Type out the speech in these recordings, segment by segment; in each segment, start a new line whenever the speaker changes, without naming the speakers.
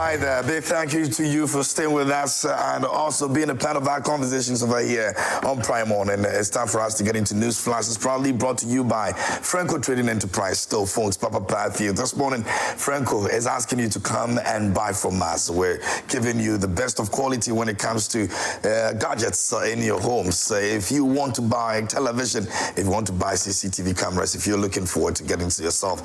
right there. Big thank you to you for staying with us and also being a part of our conversations over here on Prime Morning. It's time for us to get into news flashes, proudly brought to you by Franco Trading Enterprise, still phones, Papa Pathfield. This morning, Franco is asking you to come and buy from us. We're giving you the best of quality when it comes to gadgets in your homes. If you want to buy television, if you want to buy CCTV cameras, if you're looking forward to getting to yourself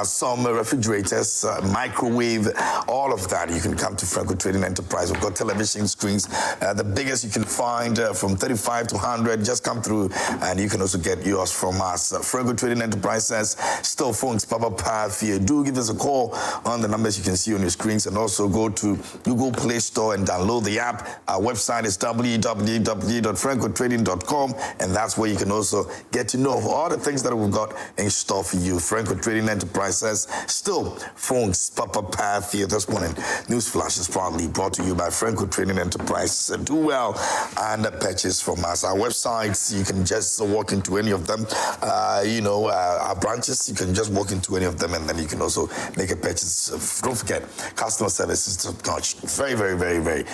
some refrigerators, microwave, all of that, you can come to Franco Trading Enterprise. We've got television screens, the biggest you can find from 35 to 100. Just come through and you can also get yours from us. Franco Trading Enterprise says, still phones, Papa Path here. Do give us a call on the numbers you can see on your screens, and also go to Google Play Store and download the app. Our website is www.francotrading.com, and that's where you can also get to know all the things that we've got in store for you. Franco Trading Enterprise says, still phones, Papa Path here. This morning, News Flash is proudly brought to you by Franco Trading Enterprise. Do well and purchase from us. Our websites, you can just walk into any of them. Our branches, you can just walk into any of them, and then you can also make a purchase. Don't forget, customer service is top notch. Very, very, very, very,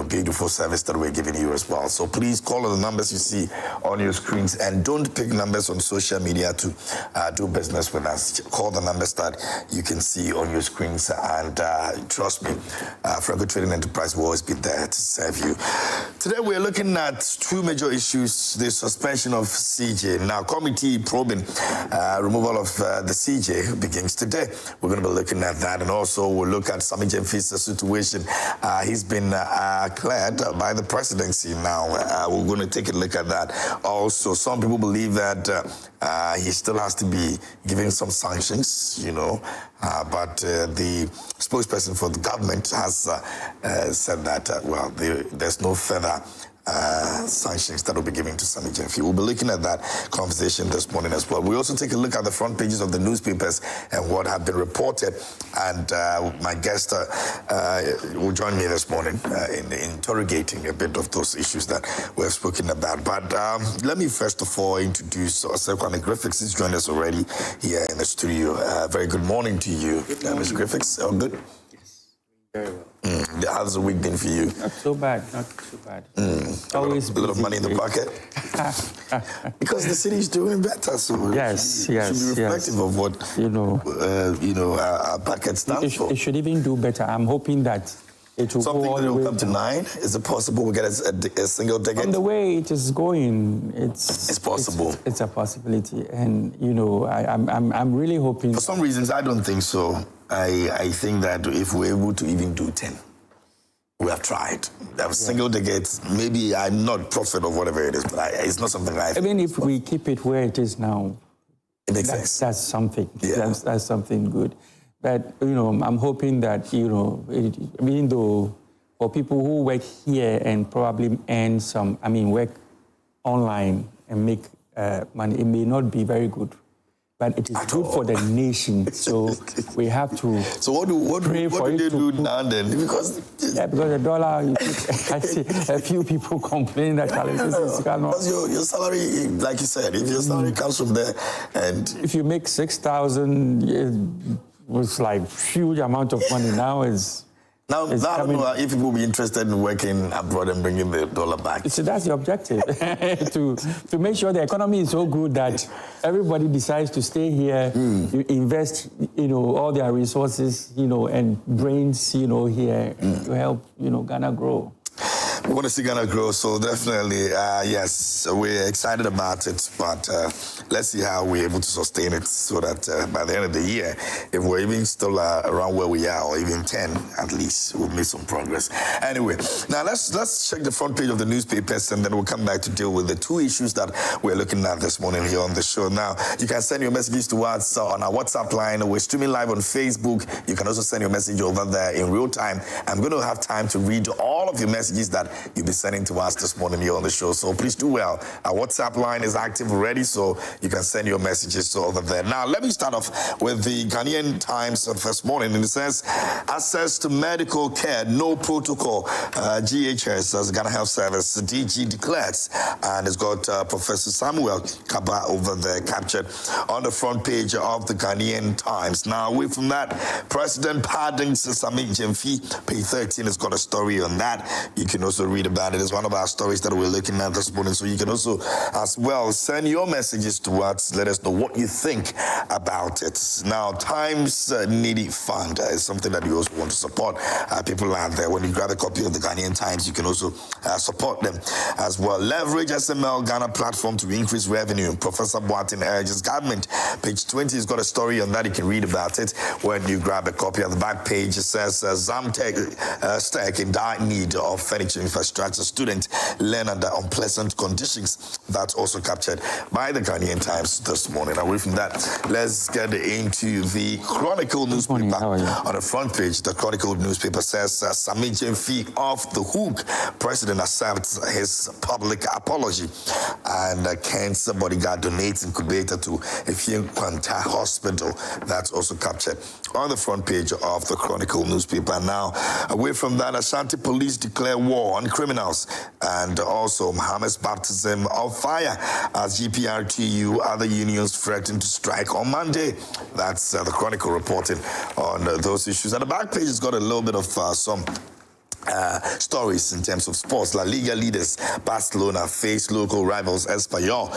beautiful service that we're giving you as well. So please call on the numbers you see on your screens, and don't pick numbers on social media to do business with us. Call the numbers that you can see on your screens, and trust me, Franco Trading Enterprise will always be there to serve you. Today we're looking at two major issues: the suspension of CJ. Now, committee probing removal of the CJ begins today. We're going to be looking at that, and also we'll look at Sammy Gyamfi's situation. He's been cleared by the presidency now. We're going to take a look at that. Also, some people believe that he still has to be given some sanctions, but the spokesperson for the government has said that, there's no further sanctions that will be given to Sammy Gyamfi. We'll be looking at that conversation this morning as well. We also take a look at the front pages of the newspapers and what have been reported. And my guest will join me this morning in interrogating a bit of those issues that we have spoken about. But let me first of all introduce Kwame Griffiths. He's joined us already here in the studio. Very good morning to you, Mr. Griffiths. All good?
Very well.
How's the week been for you?
Not so bad, not too bad.
Always a lot of money in the pocket? Because the city is doing better, so
yes,
it should be reflective of what our packet stands for.
It should even do better. I'm hoping that it will
Something
go all
that
the
will
way
come to 9? Is it possible we get a single ticket?
From the way it is going, it's
possible.
It's a possibility, and I'm really hoping.
For some reasons, I don't think so. I think that if we're able to even do 10, we have tried. That single tickets, maybe I'm not prophet of whatever it is, but it's not something I think.
Even if we keep it where it is now,
it makes sense.
That's something.
Yeah.
That's something good. But, I'm hoping that, even though for people who work here and probably earn work online and make money, it may not be very good. But it is good for the nation, so we have to.
So what do they do now then? Because
the dollar. I see a few people complain that
because your salary, like you said, if your salary comes from there, and
if you make 6,000, it's like huge amount of money now is.
Now, I don't know if people will be interested in working abroad and bringing the dollar back.
So that's the objective, to make sure the economy is so good that everybody decides to stay here, you invest, all their resources, and brains, here to help, Ghana grow.
We want to see Ghana grow, so definitely, yes, we're excited about it, but let's see how we're able to sustain it so that by the end of the year, if we're even still around where we are, or even 10 at least, we'll make some progress. Anyway, now let's check the front page of the newspapers, and then we'll come back to deal with the two issues that we're looking at this morning here on the show. Now, you can send your messages to us on our WhatsApp line. We're streaming live on Facebook. You can also send your message over there in real time. I'm going to have time to read all of your messages that you'll be sending to us this morning here on the show. So please do well. Our WhatsApp line is active already, so you can send your messages over there. Now, let me start off with the Ghanaian Times this morning. And it says, access to medical care, no protocol. GHS, as Ghana Health Service, DG declares. And it's got Professor Samuel Kaba over there captured on the front page of the Ghanaian Times. Now, away from that, President pardons Sammy Gyamfi. Page 13 has got a story on that. You can also read about it. It's one of our stories that we're looking at this morning. So you can also, as well, send your messages to us. Let us know what you think about it. Now, Times Needy Fund is something that you also want to support. People out there, when you grab a copy of the Ghanaian Times, you can also support them as well. Leverage SML Ghana platform to increase revenue. Professor Boateng urges government. Page 20 has got a story on that. You can read about it when you grab a copy. On the back page, it says Zamtech in dire need of furniture infrastructure. Students learn under unpleasant conditions. That's also captured by the Ghanaian Times this morning. Away from that, let's get into the Chronicle newspaper. On the front page, the Chronicle newspaper says Sammy Gyamfi off the hook. President accepts his public apology. And cancer bodyguard donates incubator to Efien Kwanta Hospital. That's also captured on the front page of the Chronicle newspaper. Now, away from that, Ashanti police declare war on criminals. And also, Mahama's baptism of fire as GPRTU, other unions threaten to strike on Monday. That's the Chronicle reporting on those issues. And the back page has got a little bit of some stories in terms of sports. La Liga leaders Barcelona face local rivals Espanyol.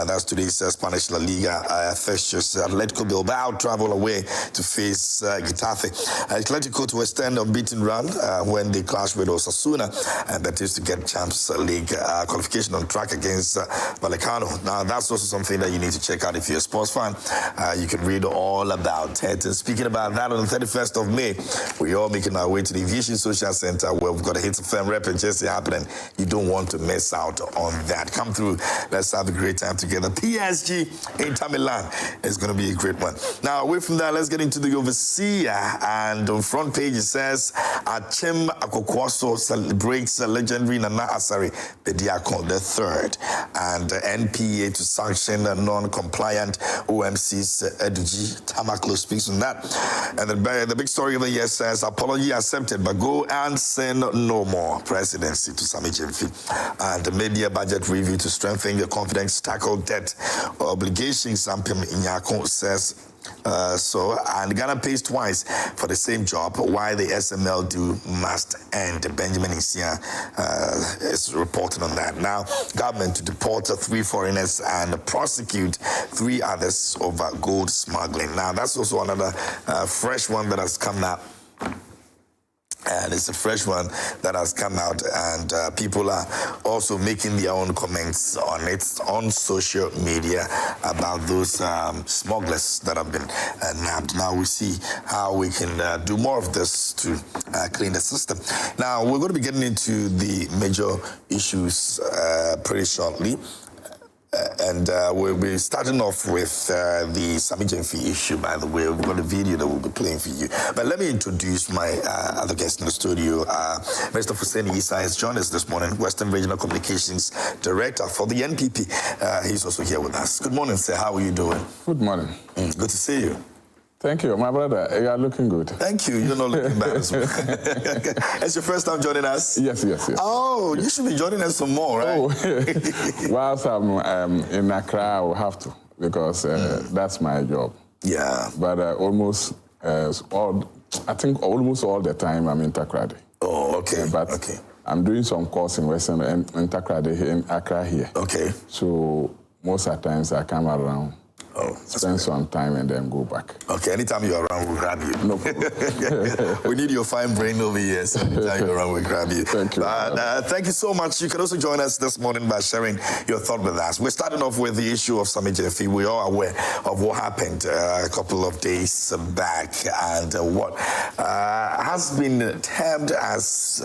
That's today's Spanish La Liga fixtures. Atletico Bilbao travel away to face Getafe. Atletico to extend unbeaten run when they clash with Osasuna, and that is to get Champions League qualification on track against Vallecano. Now, that's also something that you need to check out if you're a sports fan. You can read all about it. And speaking about that, on the 31st of May, we're all making our way to the Aviation Social Center, where we've got a Hit FM rep and Jesse happening. You don't want to miss out on that. Come through. Let's have a great time together. PSG Inter Milan is going to be a great one. Now, away from that, let's get into the overseer. And on front page, it says, Achim Akokwaso celebrates legendary Nana Asari Bediakon III. And NPA to sanction non-compliant OMC's Eduji Tamaklo speaks on that. And the big story of the year says, apology accepted, but go and send no more presidency to Sammy Gyamfi. And the media budget review to strengthen the confidence, tackle debt obligations. Sampim Inyako says and Ghana pays twice for the same job. Why the SML do must end. Benjamin Issah is reporting on that. Now, government to deport 3 foreigners and prosecute 3 others over gold smuggling. Now, that's also another fresh one that has come out. And it's a fresh one that has come out, and people are also making their own comments on it on social media about those smugglers that have been nabbed. Now we see how we can do more of this to clean the system. Now we're going to be getting into the major issues pretty shortly. And we'll be starting off with the Sammy Gyamfi issue, by the way. We've got a video that we'll be playing for you. But let me introduce my other guest in the studio. Mr. Fuseini Issah has joined us this morning, Western Regional Communications Director for the NPP. He's also here with us. Good morning, sir. How are you doing?
Good morning.
Good to see you.
Thank you, my brother. You are looking good.
Thank you. You're not looking bad as well. It's your first time joining us?
Yes.
Oh, you should be joining us some more, right?
Oh, whilst I'm in Accra, I will have to, because that's my job.
Yeah.
But almost all the time I'm in Takrady.
Oh, okay.
But I'm doing some course in Western and in Takrady in Accra here.
Okay.
So most of the times I come around. Spend some time and then go back. Okay,
anytime you're around, we'll grab you.
No problem.
We need your fine brain over here, so anytime you're around, we'll grab you.
Thank you.
Thank you so much. You can also join us this morning by sharing your thought with us. We're starting off with the issue of Sammy Gyamfi. We're all aware of what happened a couple of days back and what has been termed as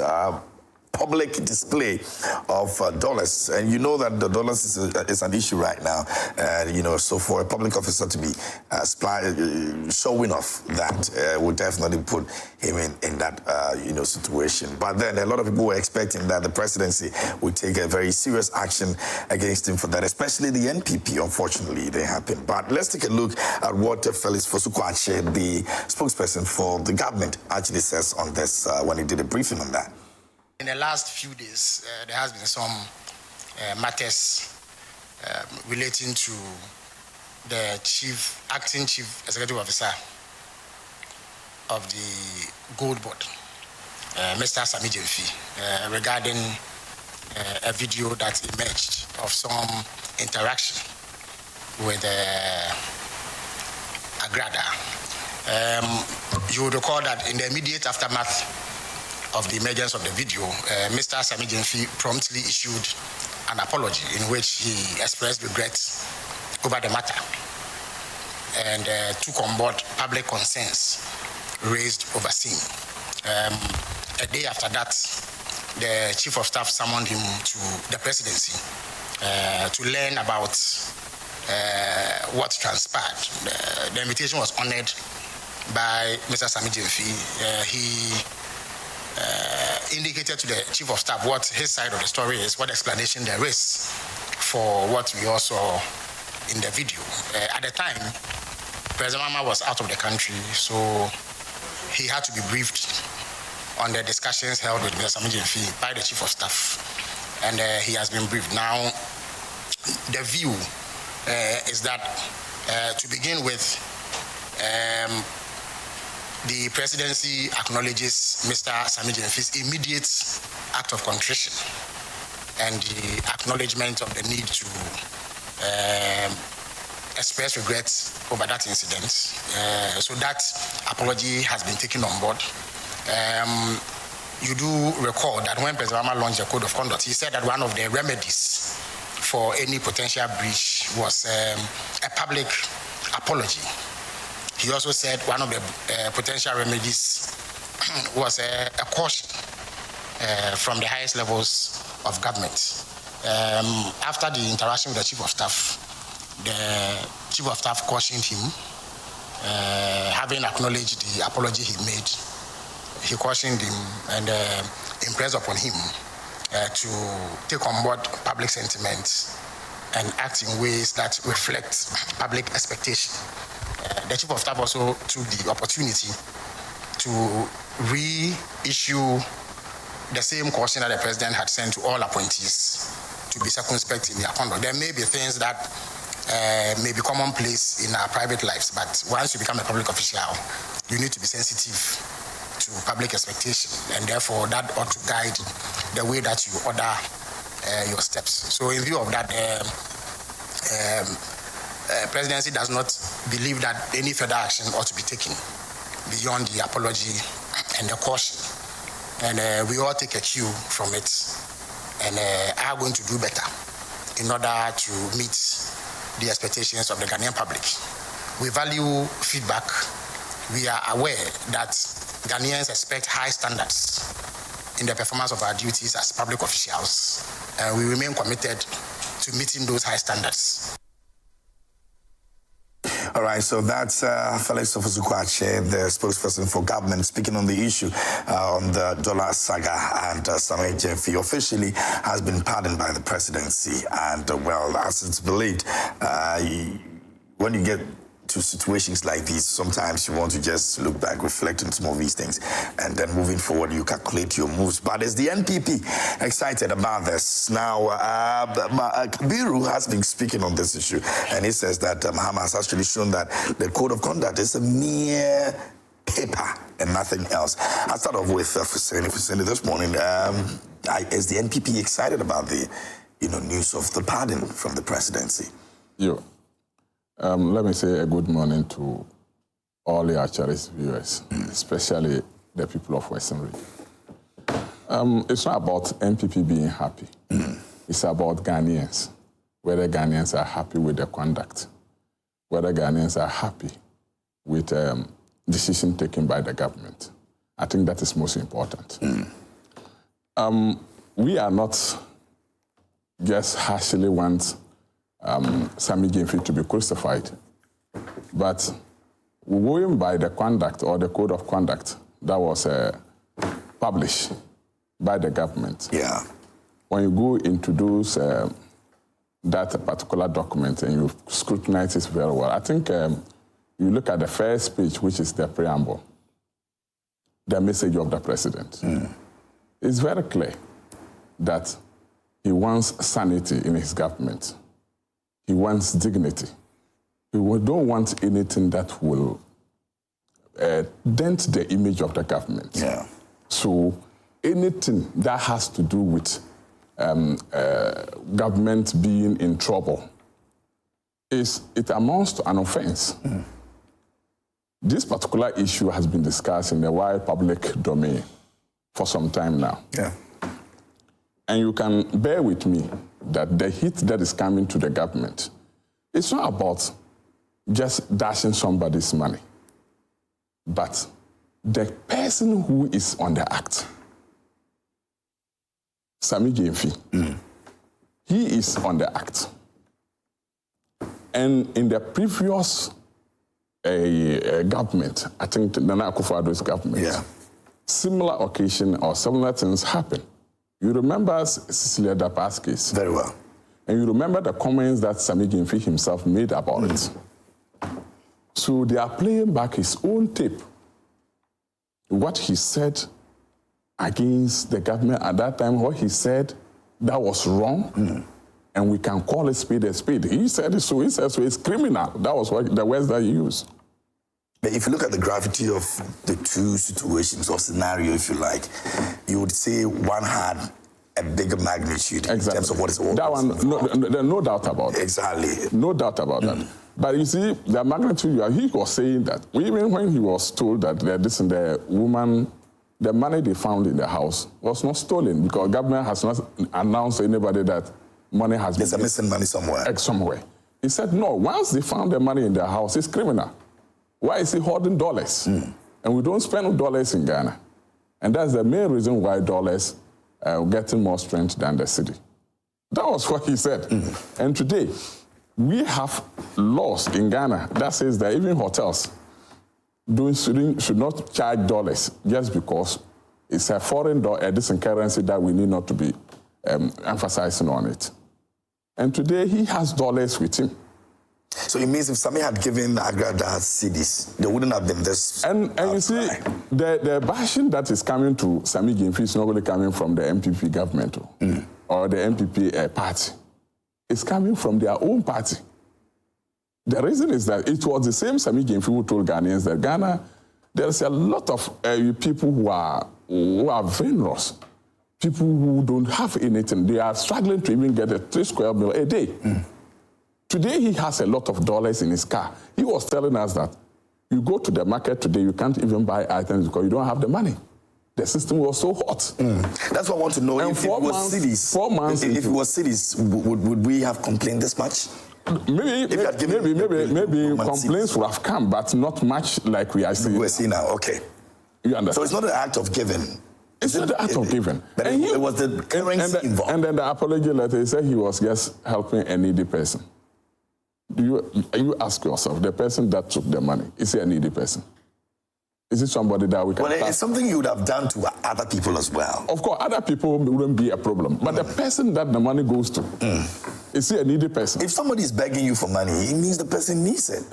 public display of dollars. And you know that the dollars is an issue right now. So for a public officer to be showing off that would definitely put him in that, situation. But then a lot of people were expecting that the presidency would take a very serious action against him for that, especially the NPP. Unfortunately, they happened. But let's take a look at what Felix Fosu-Kwakye, the spokesperson for the government, actually says on this when he did a briefing on that.
In the last few days, there has been some matters relating to the acting chief executive officer of the Gold Board, Mr. Sammy Gyamfi, regarding a video that emerged of some interaction with Agrada. You will recall that in the immediate aftermath of the emergence of the video, Mr. Sammy Gyamfi promptly issued an apology in which he expressed regrets over the matter and took on board public concerns raised overseas. A day after that, the chief of staff summoned him to the presidency to learn about what transpired. The invitation was honored by Mr. Sammy Gyamfi. He indicated to the chief of staff what his side of the story is, what explanation there is for what we all saw in the video. At the time, President Mahama was out of the country, so he had to be briefed on the discussions held with Mr. Sammy Gyamfi by the chief of staff, and he has been briefed. Now, the view is that, to begin with, the presidency acknowledges Mr. Sammy Gyamfi's immediate act of contrition and the acknowledgement of the need to express regrets over that incident. So that apology has been taken on board. You do recall that when President Mahama launched the Code of Conduct, he said that one of the remedies for any potential breach was a public apology. He also said one of the potential remedies was a caution from the highest levels of government. After the interaction with the chief of staff cautioned him, having acknowledged the apology he made, he cautioned him and impressed upon him to take on board public sentiment and act in ways that reflect public expectation. The chief of staff also took the opportunity to reissue the same caution that the president had sent to all appointees to be circumspect in their conduct. There may be things that may be commonplace in our private lives, but once you become a public official, you need to be sensitive to public expectation, and therefore that ought to guide the way that you order your steps. So in view of that, presidency does not believe that any further action ought to be taken beyond the apology and the caution. And we all take a cue from it and are going to do better in order to meet the expectations of the Ghanaian public. We value feedback. We are aware that Ghanaians expect high standards in the performance of our duties as public officials. We remain committed to meeting those high standards.
All right, so that's Felix Fosu-Kwakye, the spokesperson for government, speaking on the issue on the dollar saga. And Sammy Gyamfi officially has been pardoned by the presidency. And, well, as it's believed, when you get to situations like these, sometimes you want to just look back, reflect on some of these things, and then moving forward, you calculate your moves. But is the NPP excited about this? Now, Kabiru has been speaking on this issue, and he says that Mahama has actually shown that the Code of Conduct is a mere paper and nothing else. I'll start off with Fuseini this morning. Is the NPP excited about the news of the pardon from the presidency?
Let me say a good morning to all your cherished viewers, especially the people of Western Region. It's not about NPP being happy. It's about Ghanaians, whether Ghanaians are happy with the conduct, whether Ghanaians are happy with decision taken by the government. I think that is most important. we are not just harshly want Sammy Gyamfi to be crucified, but going by the conduct or the code of conduct that was published by the government.
Yeah.
When you go into those that particular document and you scrutinize it very well, I think you look at the first page, which is the preamble, the message of the president. It's very clear that he wants sanity in his government. He wants dignity. He don't want anything that will dent the image of the government.
Yeah.
So anything that has to do with government being in trouble, it amounts to an offense. This particular issue has been discussed in the wide public domain for some time now.
Yeah.
And you can bear with me that the hit that is coming to the government, it's not about just dashing somebody's money, but the person who is on the act. Sammy Gyamfi, he is on the act. And in the previous government, I think Nana Akufo-Addo's government, similar occasion or similar things happened. You remember Cecilia Dapa's case?
Very well.
And you remember the comments that Sammy Gyamfi himself made about it. So they are playing back his own tape. What he said against the government at that time, what he said that was wrong, and we can call a spade a spade. He said so. He said so. It's criminal. That was what the words that he used.
But if you look at the gravity of the two situations or scenario, if you like, you would say one had a bigger magnitude in terms of what is all.
That one, no doubt about it.
Exactly.
No doubt about that. But you see, the magnitude, he was saying that even when he was told that the woman, the money they found in the house was not stolen because government has not announced to anybody that money has been...
There's a missing money somewhere.
Somewhere. He said, no, once they found the money in their house, it's criminal. Why is he hoarding dollars? And we don't spend dollars in Ghana. And that's the main reason why dollars are getting more strength than the city. That was what he said. And today, we have laws in Ghana that says that even hotels should not charge dollars just because it's a foreign distant currency that we need not to be emphasizing on it. And today, he has dollars with him.
So it means if Sammy had given Agrada cedis, they wouldn't have been this.
And you see, the bashing that is coming to Sammy Gyamfi is not really coming from the MPP government or the MPP party. It's coming from their own party. The reason is that it was the same Sammy Gyamfi who told Ghanaians that Ghana, there's a lot of people who are venerous, people who don't have anything. They are struggling to even get a 3 square meal a day. Today, he has a lot of dollars in his car. He was telling us that you go to the market today, you can't even buy items because you don't have the money. The system was so hot.
That's what I want to know.
And
if it was cities,
4 months
if it was cities, would we have complained this much?
Maybe complaints would have come, but not much like we are seeing.
We're seeing now, okay.
You understand?
So it's not an act of giving.
It's not the act of giving.
But it was the currency involved.
And then the apology letter, he said he was just helping a needy person. You ask yourself, the person that took the money, is he a needy person? Is it somebody that we can...
Well, it's something you would have done to other people as well.
Of course, other people wouldn't be a problem. But the person that the money goes to, is he a needy person?
If somebody is begging you for money, it means the person needs it.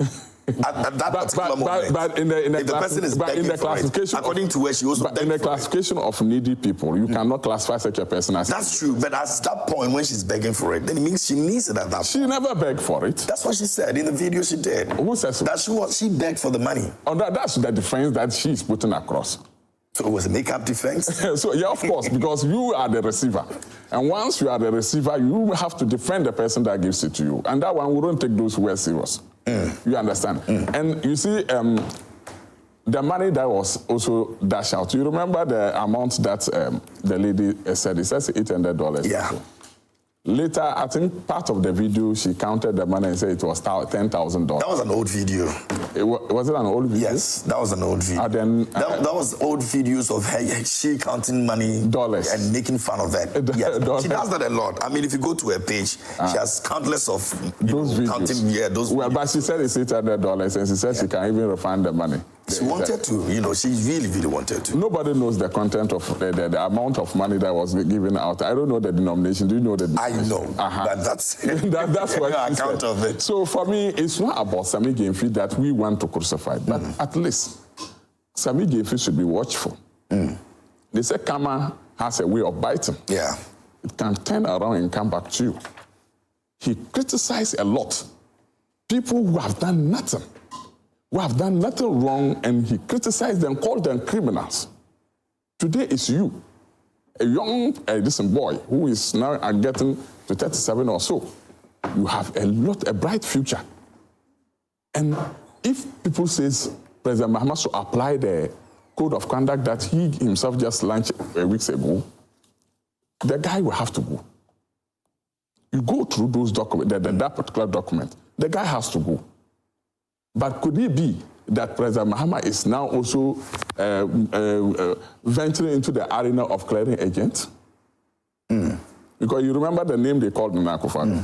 At that particular moment.
But in the classification,
according to where she was begging
in the classification of needy people, you cannot classify such a person as...
That's true, but at that point when she's begging for it, then it means she needs it at that point.
She never begged for it.
That's what she said in the video she did.
Who says so?
That she begged for the money.
Oh, that's the defense that she's putting across.
So it was a make-up defense?
So, yeah, of course, because you are the receiver. And once you are the receiver, you have to defend the person that gives it to you. And that one, we don't take those words serious. You understand? And you see, the money that was also dashed out. You remember the amount that the lady said? It says $800.
Yeah.
Later, I think part of the video, she counted the money and said it was $10,000.
That was an old video.
Was it an old video?
Yes, that was an old video. That was old videos of her, she counting money
dollars
and making fun of that. Yes. She does that a lot. I mean, if you go to her page, she has countless of
those videos.
Counting, those videos.
But she said it's $800 and she said she can even refund the money.
She wanted to, she really wanted to.
Nobody knows the content of the amount of money that was given out. I don't know the denomination. Do you know the denomination?
I know. But that's
that's what
I account of it.
So for me, it's not about Sammy Gyamfi that we want to crucify, but at least Sammy Gyamfi should be watchful. They say karma has a way of biting.
Yeah.
It can turn around and come back to you. He criticized a lot people who have done nothing. Who have done nothing wrong, and he criticized them, called them criminals. Today it's you, a young boy who is now getting to 37 or so. You have a bright future. And if people says President Mahama should apply the code of conduct that he himself just launched weeks ago, the guy will have to go. You go through those documents, that particular document, the guy has to go. But could it be that President Mahama is now also venturing into the arena of clearing agents? Because you remember the name they called Nana Akufo-Addo.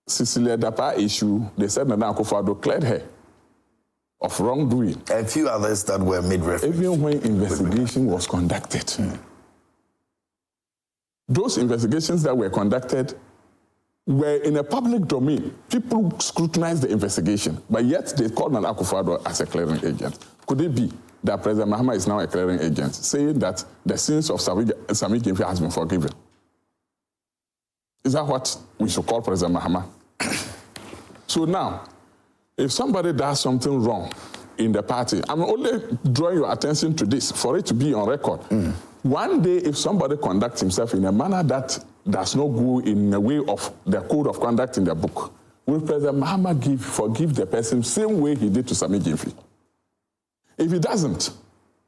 Cecilia Dapa issue, they said Nana Akufo-Addo cleared her of wrongdoing.
And a few others that were made reference.
Even when investigation was conducted. Those investigations that were conducted were in a public domain. People scrutinized the investigation, but yet they called Nana Akufo-Addo as a clearing agent. Could it be that President Mahama is now a clearing agent, saying that the sins of Sammy Gyamfi has been forgiven? Is that what we should call President Mahama? So now, if somebody does something wrong in the party, I'm only drawing your attention to this for it to be on record. One day, if somebody conducts himself in a manner that does not go in the way of the code of conduct in the book, will President Mahama forgive the person same way he did to Sammy Gyamfi? If he doesn't,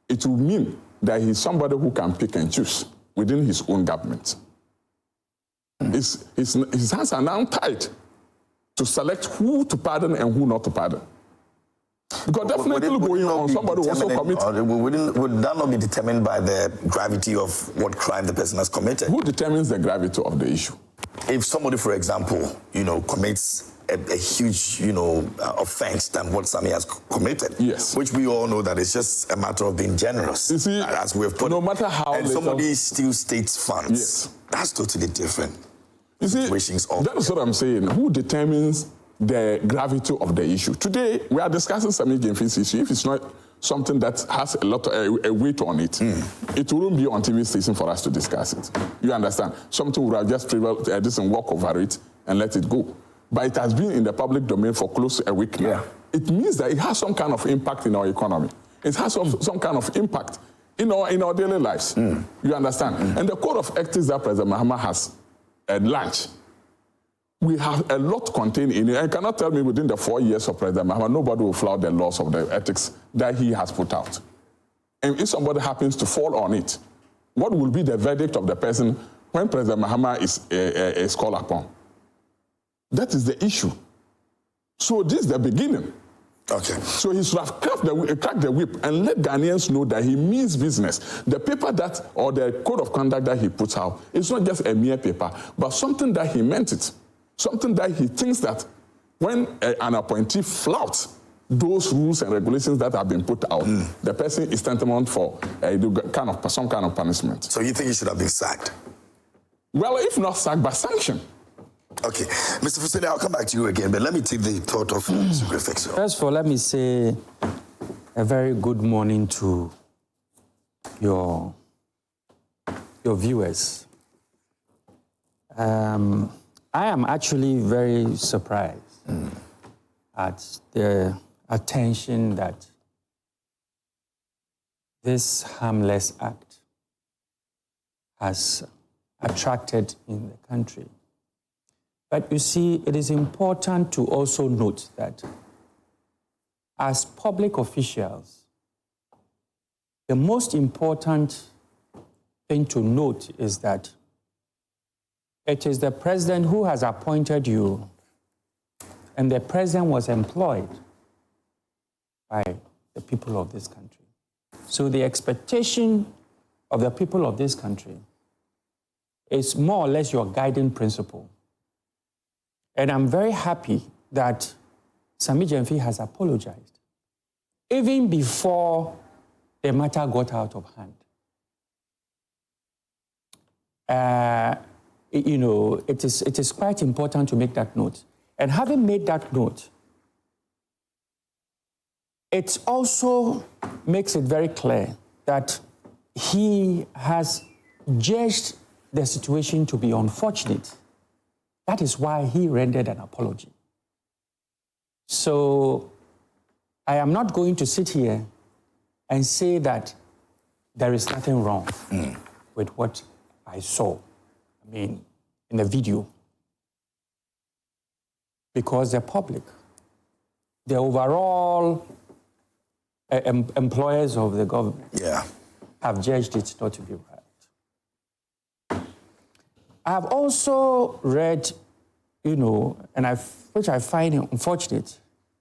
it will mean that he's somebody who can pick and choose within his own government. His hands are now tied to select who to pardon and who not to pardon. Because definitely going on, somebody will also commit.
Would that not be determined by the gravity of what crime the person has committed?
Who determines the gravity of the issue?
If somebody, for example, commits a huge, offense than what Sammy has committed,
yes,
which we all know that it's just a matter of being generous,
you see,
as we've put
no matter how,
and somebody still states funds,
yes,
that's totally different.
You see, that's what I'm saying. Who determines the gravity of the issue? Today, we are discussing Sammy Gyamfi's issue. If it's not something that has a weight on it, it wouldn't be on TV station for us to discuss it. You understand? Something would have just prevailed, and walk over it and let it go. But it has been in the public domain for close to a week now. It means that it has some kind of impact in our economy. It has some kind of impact in our daily lives. You understand? And the code of ethics that President Mahama has launched, we have a lot contained in it. I cannot tell me within the 4 years of President Mahama, nobody will flout the laws of the ethics that he has put out. And if somebody happens to fall on it, what will be the verdict of the person when President Mahama is called upon? That is the issue. So this is the beginning.
Okay.
So he should have cracked the whip and let Ghanaians know that he means business. The paper or the code of conduct that he puts out is not just a mere paper, but something that he meant it. Something that he thinks that when an appointee flouts those rules and regulations that have been put out, the person is tantamount for some kind of punishment.
So you think he should have been sacked?
Well, if not sacked, but sanctioned.
Okay. Mr. Fuseini, I'll come back to you again, but let me take the thought of Mr. Griffiths.
First of all, let me say a very good morning to your viewers. I am actually very surprised at the attention that this harmless act has attracted in the country. But you see, it is important to also note that as public officials, the most important thing to note is that It is the president who has appointed you, and the president was employed by the people of this country. So the expectation of the people of this country is more or less your guiding principle. And I'm very happy that Sammy Gyamfi has apologized, even before the matter got out of hand. It is quite important to make that note. And having made that note, it also makes it very clear that he has judged the situation to be unfortunate. That is why he rendered an apology. So I am not going to sit here and say that there is nothing wrong with what I saw, in the video. Because the public, the overall employers of the government have judged it not to be right. I have also read, which I find unfortunate,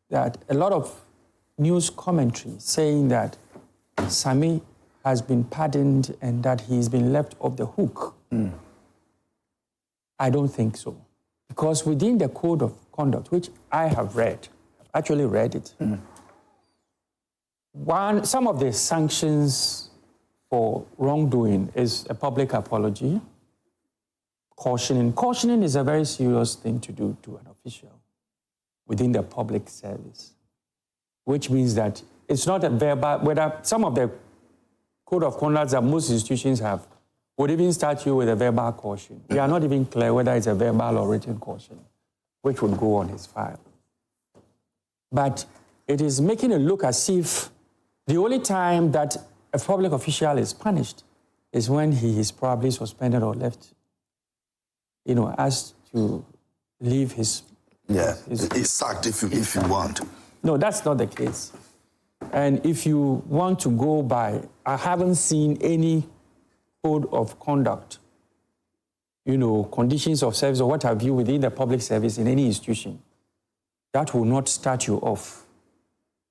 that a lot of news commentary saying that Sammy has been pardoned and that he's been left off the hook. I don't think so. Because within the code of conduct, which I have read, actually read it, some of the sanctions for wrongdoing is a public apology, cautioning. Cautioning is a very serious thing to do to an official within the public service, which means that it's not a verbal, whether some of the code of conduct that most institutions have would even start you with a verbal caution. We are not even clear whether it's a verbal or written caution, which would go on his file. But it is making it look as if the only time that a public official is punished is when he is probably suspended or left, asked to leave his...
He's sacked if you want.
No, that's not the case. And if you want to go by, I haven't seen any code of conduct, conditions of service or what have you within the public service in any institution, that will not start you off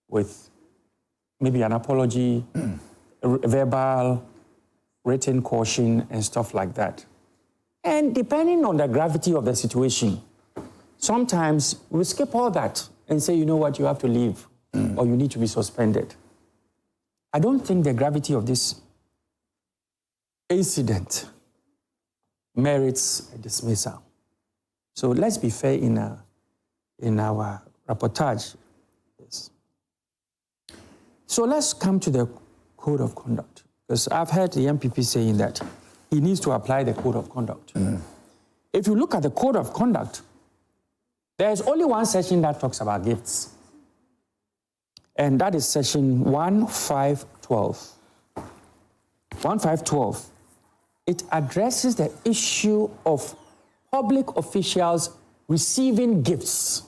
with maybe an apology, a verbal, written caution, and stuff like that. And depending on the gravity of the situation, sometimes we skip all that and say, you know what, you have to leave or you need to be suspended. I don't think the gravity of this incident merits a dismissal. So let's be fair in our reportage. Yes. So let's come to the code of conduct, because I've heard the MPP saying that he needs to apply the code of conduct. If you look at the code of conduct, there's only one section that talks about gifts, and that is section 1512. 1512. It addresses the issue of public officials receiving gifts.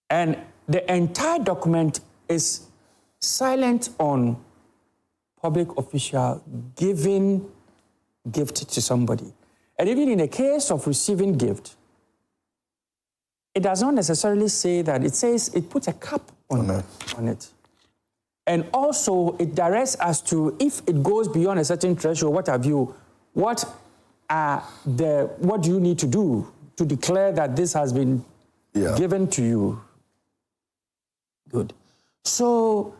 And the entire document is silent on public official giving gift to somebody. And even in the case of receiving gift, it does not necessarily say that. It says it puts a cap on it. And also, it directs us to, if it goes beyond a certain threshold, what have you, what do you need to do to declare that this has been given to you? Good. So,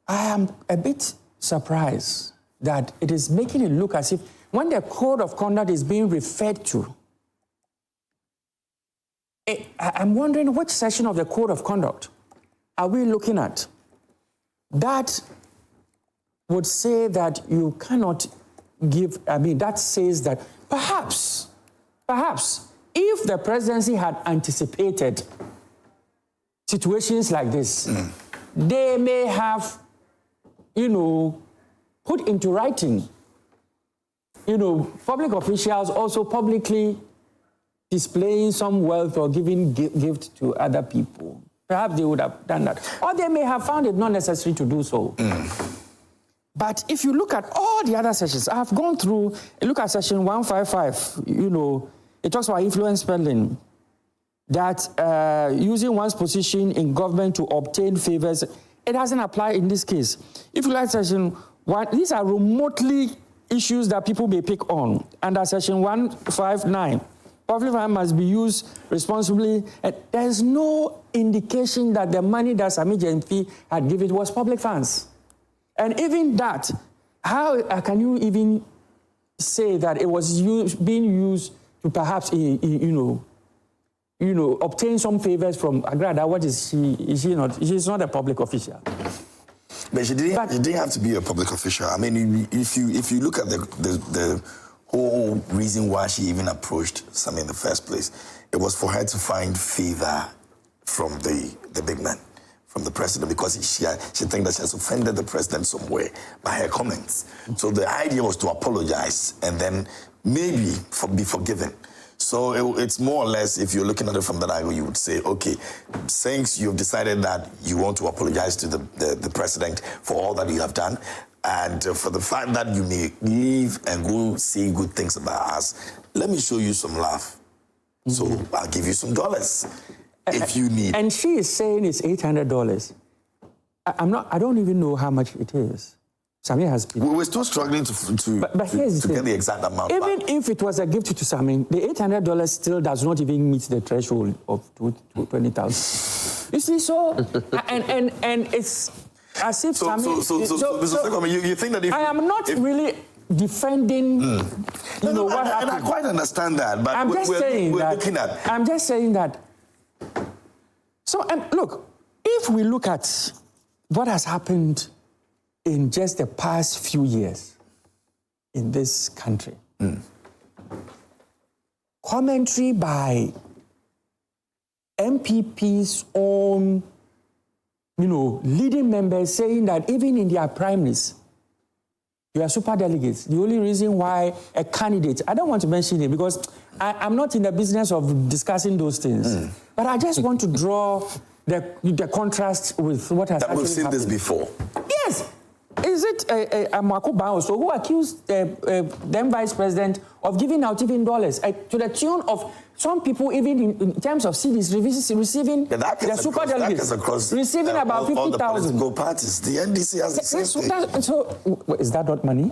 I am a bit surprised that it is making it look as if when the code of conduct is being referred to, I'm wondering which section of the code of conduct are we looking at that would say that you cannot give, that says that perhaps, if the presidency had anticipated situations like this, they may have, put into writing, public officials also publicly displaying some wealth or giving gift to other people. Perhaps they would have done that. Or they may have found it not necessary to do so. But if you look at all the other sections, I've gone through, look at section 155, it talks about influence peddling, that using one's position in government to obtain favors, it doesn't apply in this case. If you look at section 1, these are remotely issues that people may pick on. Under section 159, public funds must be used responsibly. And there's no indication that the money that Sammy Gyamfi had given was public funds. And even that, how can you even say that it was being used to perhaps, obtain some favors from Agrada? What is she? Is she not? She's not a public official.
But she didn't have to be a public official. I mean, if you look at the whole reason why she even approached Sammy in the first place, it was for her to find favor from the big man, from the president, because she thinks that she has offended the president somewhere by her comments. So the idea was to apologize and then maybe be forgiven. So it's more or less, if you're looking at it from that angle, you would say, okay, since you've decided that you want to apologize to the president for all that you have done, and for the fact that you may leave and go say good things about us, let me show you some love. So I'll give you some dollars if you need.
And she is saying it's $800. I don't even know how much it is. Sammy has been.
We're still struggling to get the exact amount.
Even if it was a gift to Sammy, the $800 still does not even meet the threshold of 20,000. You see, so and it's as if Sammy.
You think that if
I am not really defending, what happened.
And I quite understand that, but
I'm just saying that. So look, if we look at what has happened in just the past few years in this country, commentary by MPP's own, leading members saying that even in their primaries, you are super delegates. The only reason why a candidate, I don't want to mention it because I'm not in the business of discussing those things, but I just want to draw the contrast with what has happened.
We've seen this before.
Yes. Is it Amwako also who accused then Vice President of giving out even dollars to the tune of some people, even in terms of CDs, receiving the super delegates, receiving about 50,000.
All the political parties. The NDC has the same thing.
So is that not money?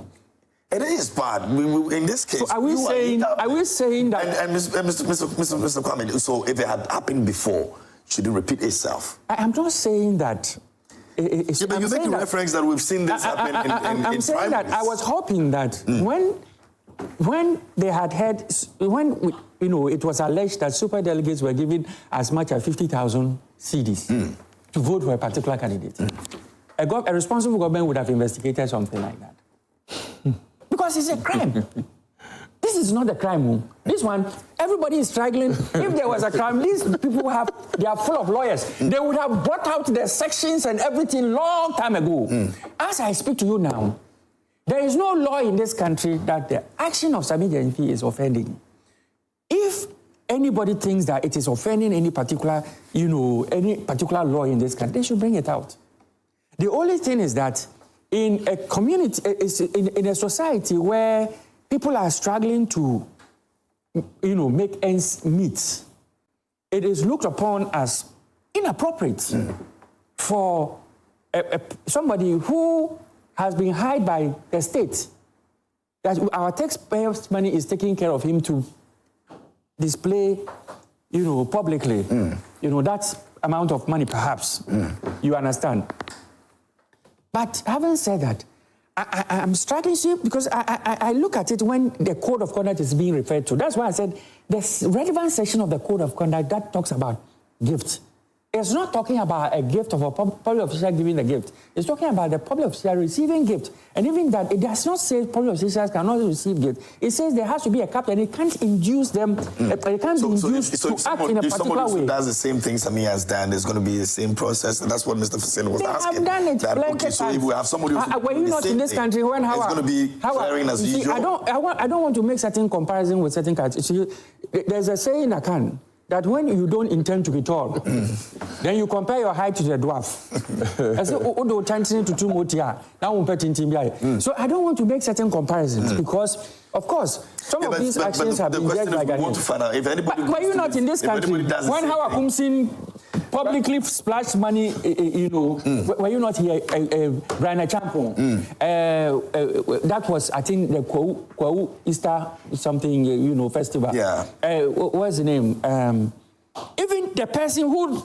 It is part. In this case,
so are we saying that?
And Mr. Kwame, so if it had happened before, should it repeat itself?
I'm not saying that.
But you make a reference that we've seen this happen in
I'm saying
primaries.
that I was hoping that when they had it was alleged that super delegates were given as much as 50,000 CDs to vote for a particular candidate, a responsible government would have investigated something like that. Because it's a crime. This is not a crime. This one, everybody is struggling. If there was a crime, these people they are full of lawyers. They would have brought out their sections and everything long time ago. As I speak to you now, there is no law in this country that the action of Sammy Gyamfi is offending. If anybody thinks that it is offending any particular law in this country, they should bring it out. The only thing is that in a community, in a society where people are struggling to, make ends meet, it is looked upon as inappropriate for somebody who has been hired by the state, that our taxpayers' money is taking care of him to display, publicly, that amount of money, perhaps. You understand? But having said that, I'm struggling because I look at it when the code of conduct is being referred to. That's why I said the relevant section of the code of conduct that talks about gifts. It's not talking about a gift of a public official giving a gift. It's talking about the public official receiving gift. And even that, it does not say public officials cannot receive gift. It says there has to be a cap and it can't induce them, it can't be induced to act in a particular way. If somebody
does the same thing Sammy has done, there's going to be the same process. And that's what Mr. Fuseini was asking.
They have done it.
So if we have somebody who's
were you not in this country when
it's going to be flaring as usual?
I don't want to make certain comparison with certain countries. There's a saying in Akan that when you don't intend to be tall, then you compare your height to the dwarf. I say, so I don't want to make certain comparisons because, of course, some of these actions have been judged like that. But you're not in this country. When Howard Kumsin publicly splashed money, were you not here, Brian Champon? That was, I think, the Fuseini Issah something, festival.
Yeah.
What's the name? Even the person who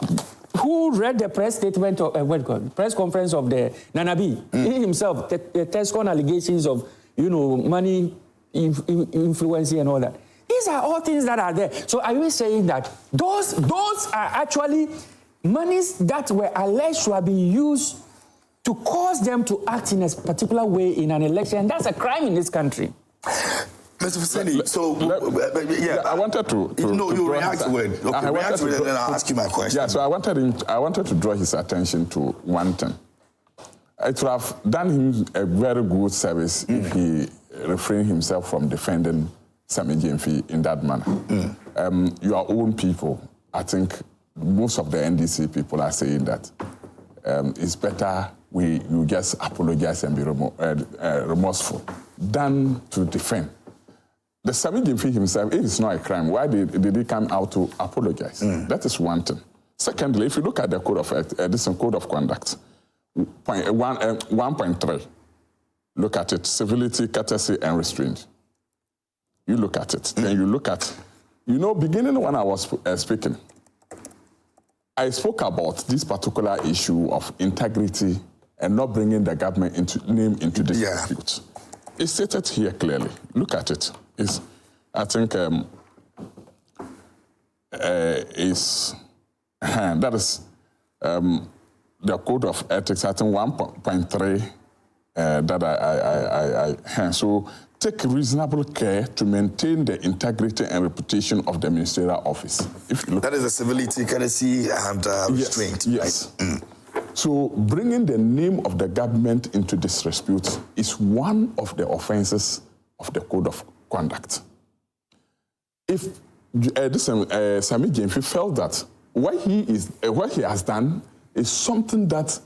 read the press statement of press conference of the Nanabi, he himself, the Tescon allegations of, money influencing and all that. These are all things that are there. So are you saying that those are actually monies that were alleged to have been used to cause them to act in a particular way in an election? And that's a crime in this country.
Mr. Fuseini,
I wanted to
you react to it. Okay, react to it, and then I'll ask you my question.
Yeah, so I wanted to draw his attention to one thing. It would have done him a very good service if he refrained himself from defending Sammy Gyamfi in that manner. Your own people, I think most of the NDC people are saying that it's better you just apologize and be remorseful than to defend. The Sammy Gyamfi himself, if it's not a crime, why did he come out to apologize? That is one thing. Secondly, if you look at the code of conduct, 1.3, look at it, civility, courtesy, and restraint. You look at it, then you look at, beginning when I was speaking, I spoke about this particular issue of integrity and not bringing the government name into this dispute. It's stated here clearly. Look at it. I think that is the code of ethics. I think 1.3 so take reasonable care to maintain the integrity and reputation of the ministerial office. If you look,
that is a civility, courtesy, and restraint.
Yes. Right? So bringing the name of the government into disrepute is one of the offenses of the code of conduct. If Sammy Gyamfi felt that what he has done is something that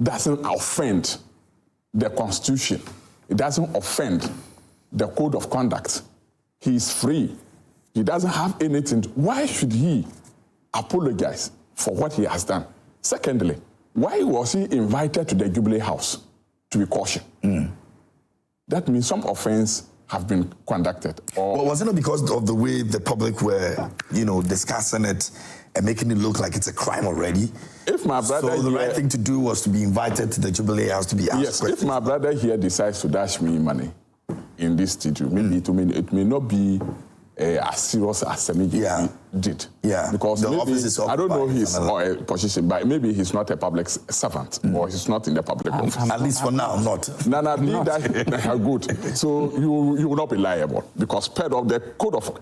doesn't offend the Constitution, it doesn't offend the code of conduct, he is free. He doesn't have anything. Why should he apologize for what he has done? Secondly, why was he invited to the Jubilee House to be cautioned? That means some offense have been conducted.
Well, was it not because of the way the public were, discussing it and making it look like it's a crime already?
If my brother
so the right thing to do was to be invited to the Jubilee House to be asked questions.
If my brother here decides to dash me money in this studio, maybe it may not be as serious as Sammy Gyamfi did.
Yeah.
Because
the
maybe,
office is
I don't know his position, but maybe he's not a public servant or he's not in the public office.
At least for now, not.
Good. So you will not be liable because part of the code of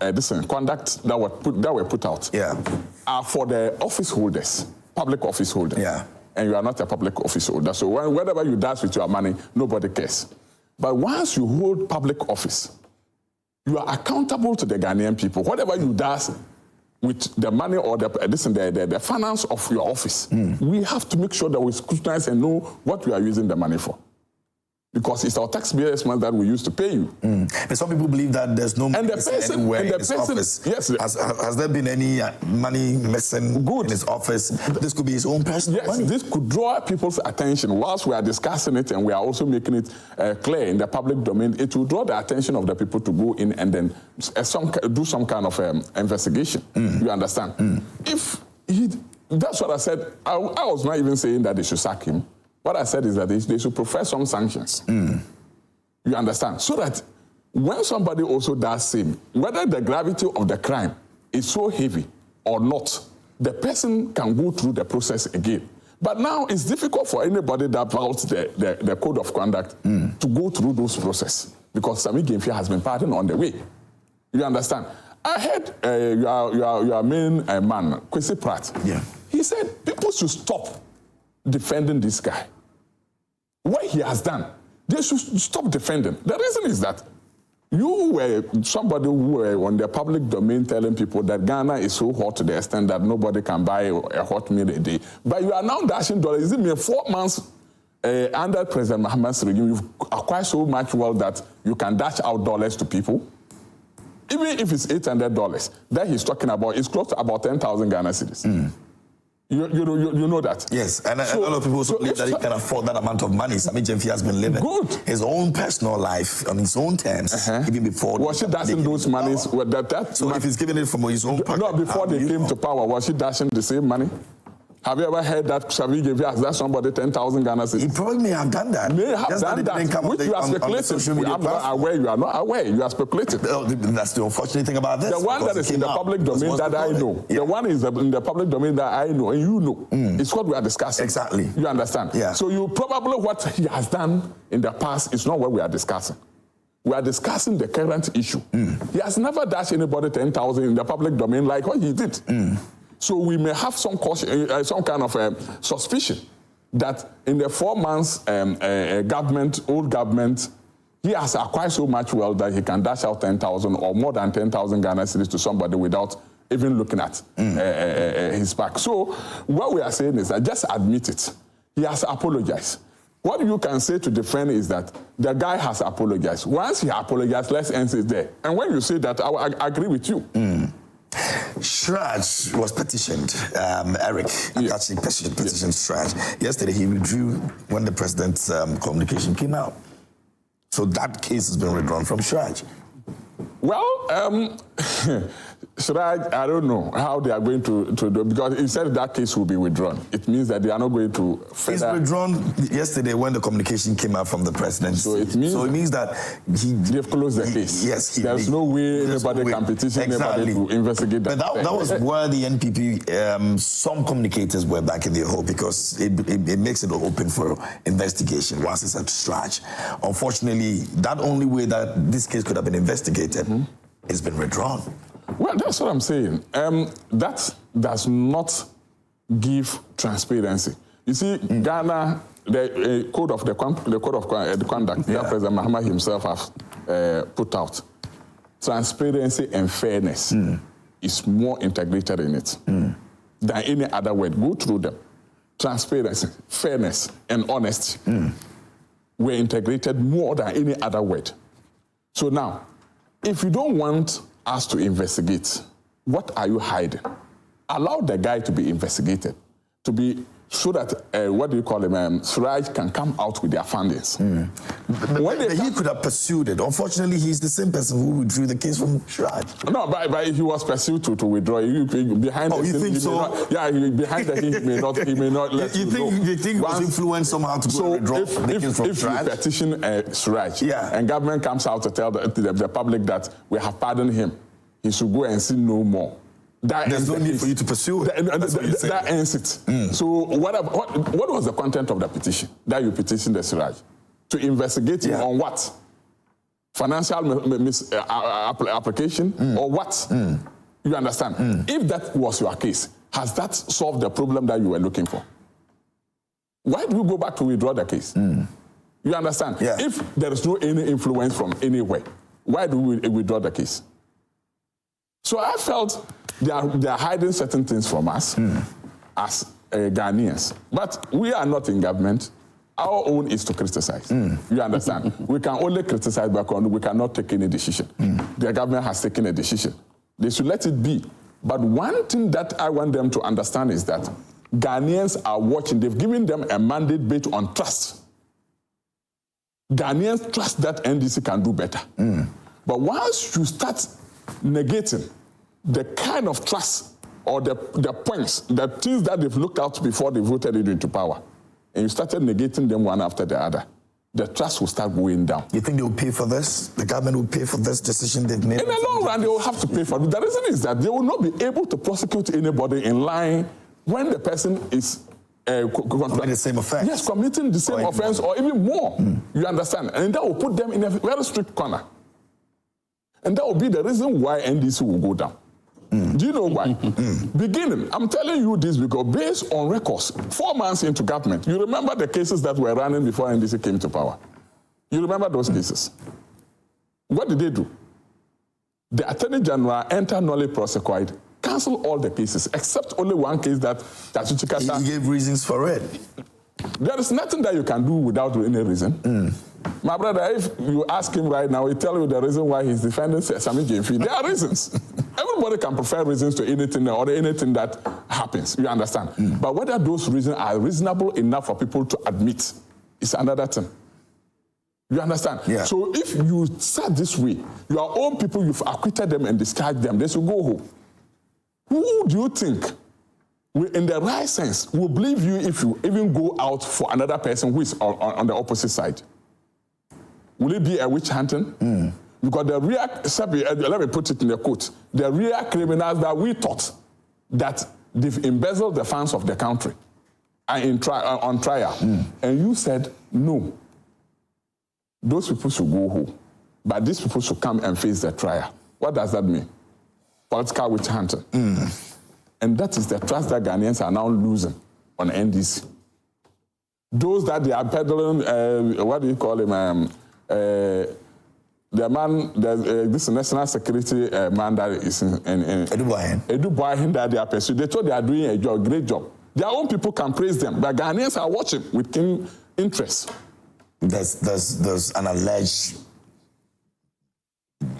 conduct that were put out are for the office holders, public office holders.
Yeah.
And you are not a public office holder. So whatever you do with your money, nobody cares. But once you hold public office, you are accountable to the Ghanaian people. Whatever you do with the money or the finance of your office, we have to make sure that we scrutinize and know what we are using the money for. Because it's our taxpayers' money that we use to pay you.
And some people believe that there's no money anywhere in his office.
Yes.
Has there been any money missing in his office? This could be his own personal money.
This could draw people's attention. Whilst we are discussing it and we are also making it clear in the public domain, it will draw the attention of the people to go in and then do some kind of investigation. You understand? That's what I said. I was not even saying that they should sack him. What I said is that they should prefer some sanctions. You understand? So that when somebody also does same, whether the gravity of the crime is so heavy or not, the person can go through the process again. But now it's difficult for anybody that violates the code of conduct to go through those processes because Sammy Gyamfi has been pardoned on the way. You understand? I heard your main man, Kwesi Pratt.
Yeah.
He said people should stop defending this guy. What he has done, they should stop defending. The reason is that You were somebody who were on the public domain telling people that Ghana is so hot to the extent that nobody can buy a hot meal a day. But you are now dashing dollars. Is it mere 4 months under President Mahama's regime, you've acquired so much wealth that you can dash out dollars to people? Even if it's $800, that he's talking about is close to about 10,000 Ghana cedis. You know that.
Yes, and a lot of people also believe that he can afford that amount of money. Sammy Gyamfi has been living his own personal life on his own terms, even before.
Was he dashing those monies?
So if he's giving it from his own pocket,
no, before they came to power, was he dashing the same money? Have you ever heard that Sammy Gyamfi has that somebody 10,000 Ghana cedis?
He probably may have done that.
May have done that, which you are speculating. I'm not aware. You are not aware. You are speculating.
That's the unfortunate thing about this.
The one that is in the public domain that I know, the one is in the public domain that I know, and you know, it's what we are discussing.
Exactly.
You understand?
Yeah.
So you probably what he has done in the past is not what we are discussing. We are discussing the current issue. He has never dashed anybody 10,000 in the public domain like what he did. So we may have some caution, some kind of suspicion that in the 4 months old government, he has acquired so much wealth that he can dash out 10,000 or more than 10,000 Ghana cedis to somebody without even looking at his back. So what we are saying is that just admit it. He has apologized. What you can say to defend is that the guy has apologized. Once he apologized, let's end it there. And when you say that, I agree with you.
Shraj was petitioned, Eric actually petitioned Shraj. Yesterday he withdrew when the president's communication came out. So that case has been withdrawn from Shraj.
Well, Shraj, I don't know how they are going to do, because he said that case will be withdrawn. It means that they are not going to further.
It's withdrawn yesterday when the communication came out from the president.
So it means that they've closed the case.
Yes.
There's no way anybody can petition anybody to investigate that.
But that was where the NPP, some communicators were back in their hole, because it makes it open for investigation once it's at Shraj. Unfortunately, that only way that this case could have been investigated has been withdrawn.
Well, that's what I'm saying. That does not give transparency. You see, Ghana, the code of conduct that President Mahama himself has put out, transparency and fairness is more integrated in it than any other word. Go through them. Transparency, fairness, and honesty were integrated more than any other word. So now, if you don't want us to investigate, what are you hiding? Allow the guy to be investigated, so that, what do you call him, Siraj can come out with their findings.
He could have pursued it. Unfortunately, he's the same person who withdrew the case from Siraj.
No, but he was pursued to withdraw. Behind
you think so?
Behind the he may not let you know.
You think he was influenced somehow to go withdraw the case from Siraj?
If you petition Siraj, and government comes out to tell the public that we have pardoned him, he should go and sin no more.
There's no need for you to pursue it.
That ends it. So what was the content of the petition that you petitioned the Siraj? To investigate him on what? Financial application or what? You understand? If that was your case, has that solved the problem that you were looking for? Why do you go back to withdraw the case? You understand? If there is no any influence from anywhere, why do we withdraw the case? So I felt they are hiding certain things from us as Ghanaians. But we are not in government. Our own is to criticize. You understand? We can only criticize, but we cannot take any decision. The government has taken a decision. They should let it be. But one thing that I want them to understand is that Ghanaians are watching. They've given them a mandate based on trust. Ghanaians trust that NDC can do better. But once you start negating the kind of trust or the points, the things that they've looked out before they voted it into power, and you started negating them one after the other, the trust will start going down.
You think they will pay for this? The government will pay for this decision they've made?
In the long run, they will have to pay for it. The reason is that they will not be able to prosecute anybody in line when the person is
committing the same offense.
Yes, committing the same offense or even more. You understand? And that will put them in a very strict corner. And that will be the reason why NDC will go down. Do you know why? Beginning, I'm telling you this because based on records, 4 months into government, you remember the cases that were running before NDC came to power. You remember those cases? What did they do? The Attorney General entered nolle prosequi, cancelled all the cases, except only one case that
He gave reasons for it.
There is nothing that you can do without any reason. My brother, if you ask him right now, he'll tell you the reason why he's defending Sammy Gyamfi. There are reasons. Everybody can prefer reasons to anything or anything that happens, you understand? But whether those reasons are reasonable enough for people to admit is another thing. You understand?
Yeah.
So if you said this way, your own people, you've acquitted them and discharged them, they should go home. Who do you think, in the right sense, will believe you if you even go out for another person who is on the opposite side? Will it be a witch hunting? Because the real, let me put it in a quote, the real criminals that we thought that they've embezzled the funds of the country are on trial. And you said, no, those people should go home. But these people should come and face the trial. What does that mean? Political witch hunting. And that is the trust that Ghanaians are now losing on NDC. Those that they are peddling, what do you call him? The man, this national security man that is in Edu Boahen that they are pursuing. They thought they are doing a great job. Their own people can praise them, but Ghanaians are watching with keen interest.
There's an alleged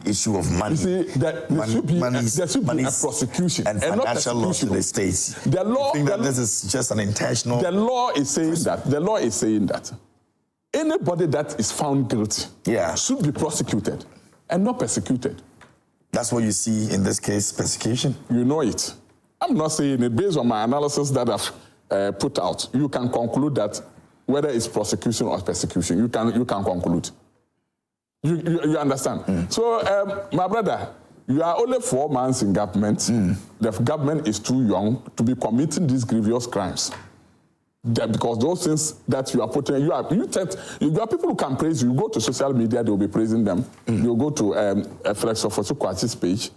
issue of money.
You see, there should be a prosecution
and financial loss to the states.
The law,
you think that this is just an intentional.
The law is saying that. The law is saying that anybody that is found guilty should be prosecuted and not persecuted.
That's what you see in this case, persecution?
You know it. I'm not saying it. Based on my analysis that I've put out, you can conclude that whether it's prosecution or persecution, you can conclude. You understand? So, my brother, you are only 4 months in government. The government is too young to be committing these grievous crimes. Because those things that you are putting, you are people who can praise you. You go to social media, they will be praising them. You go to Flex of Kwasi's page,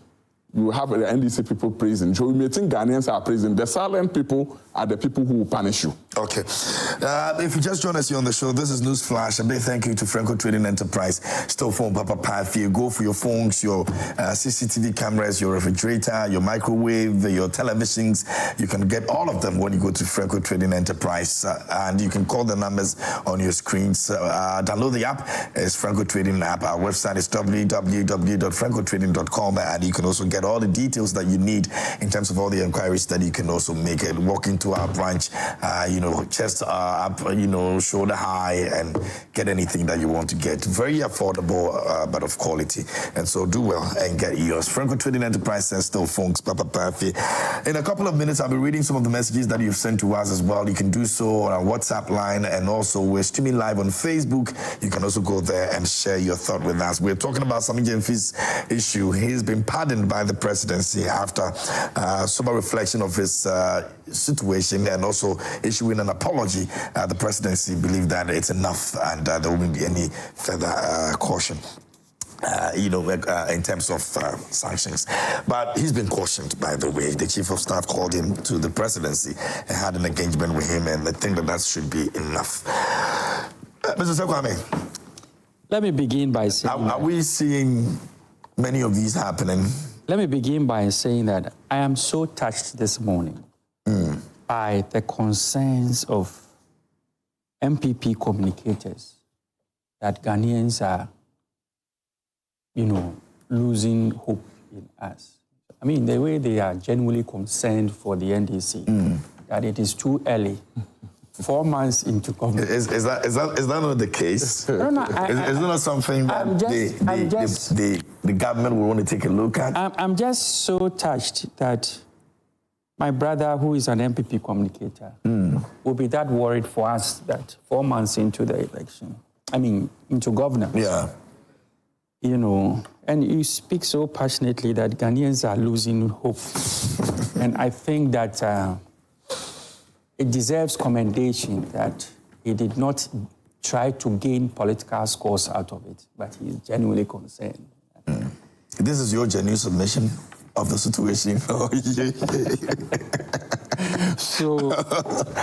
you have the NDC people praising. So you may think Ghanaians are praising. The silent people are the people who will punish you.
Okay. If you just joined us here on the show, this is News Flash. A big thank you to Franco Trading Enterprise. Still phone Papa Pafi. Go for your phones, your CCTV cameras, your refrigerator, your microwave, your televisions. You can get all of them when you go to Franco Trading Enterprise. And you can call the numbers on your screens. Download the app. It's Franco Trading app. Our website is www.francotrading.com. And you can also get all the details that you need in terms of all the inquiries that you can also make it. Walk into our branch, chest up, shoulder high, and get anything that you want to get. Very affordable, but of quality. And so do well and get yours. Franco Trading Enterprise says still phones, Papa Pafi. In a couple of minutes, I'll be reading some of the messages that you've sent to us as well. You can do so on our WhatsApp line, and also we're streaming live on Facebook. You can also go there and share your thought with us. We're talking about Sammy Gyamfi's issue. He's been pardoned by the presidency after sober reflection of his situation and also issuing an apology. The presidency believed that it's enough and there won't be any further caution. In terms of sanctions. But he's been cautioned, by the way. The chief of staff called him to the presidency and had an engagement with him, and they think that should be enough. Mr. Sekwame,
let me begin by saying...
Are we seeing many of these happening?
Let me begin by saying that I am so touched this morning by the concerns of MPP communicators that Ghanaians are, losing hope in us. I mean, the way they are genuinely concerned for the NDC, that it is too early. 4 months into government.
Is that not the case?
No,
is it not something that the government will want to take a look at?
I'm just so touched that my brother, who is an MPP communicator, will be that worried for us that 4 months into the election, into governance.
Yeah.
And you speak so passionately that Ghanaians are losing hope. And I think that it deserves commendation that he did not try to gain political scores out of it, but he is genuinely concerned.
This is your genuine submission of the situation.
So,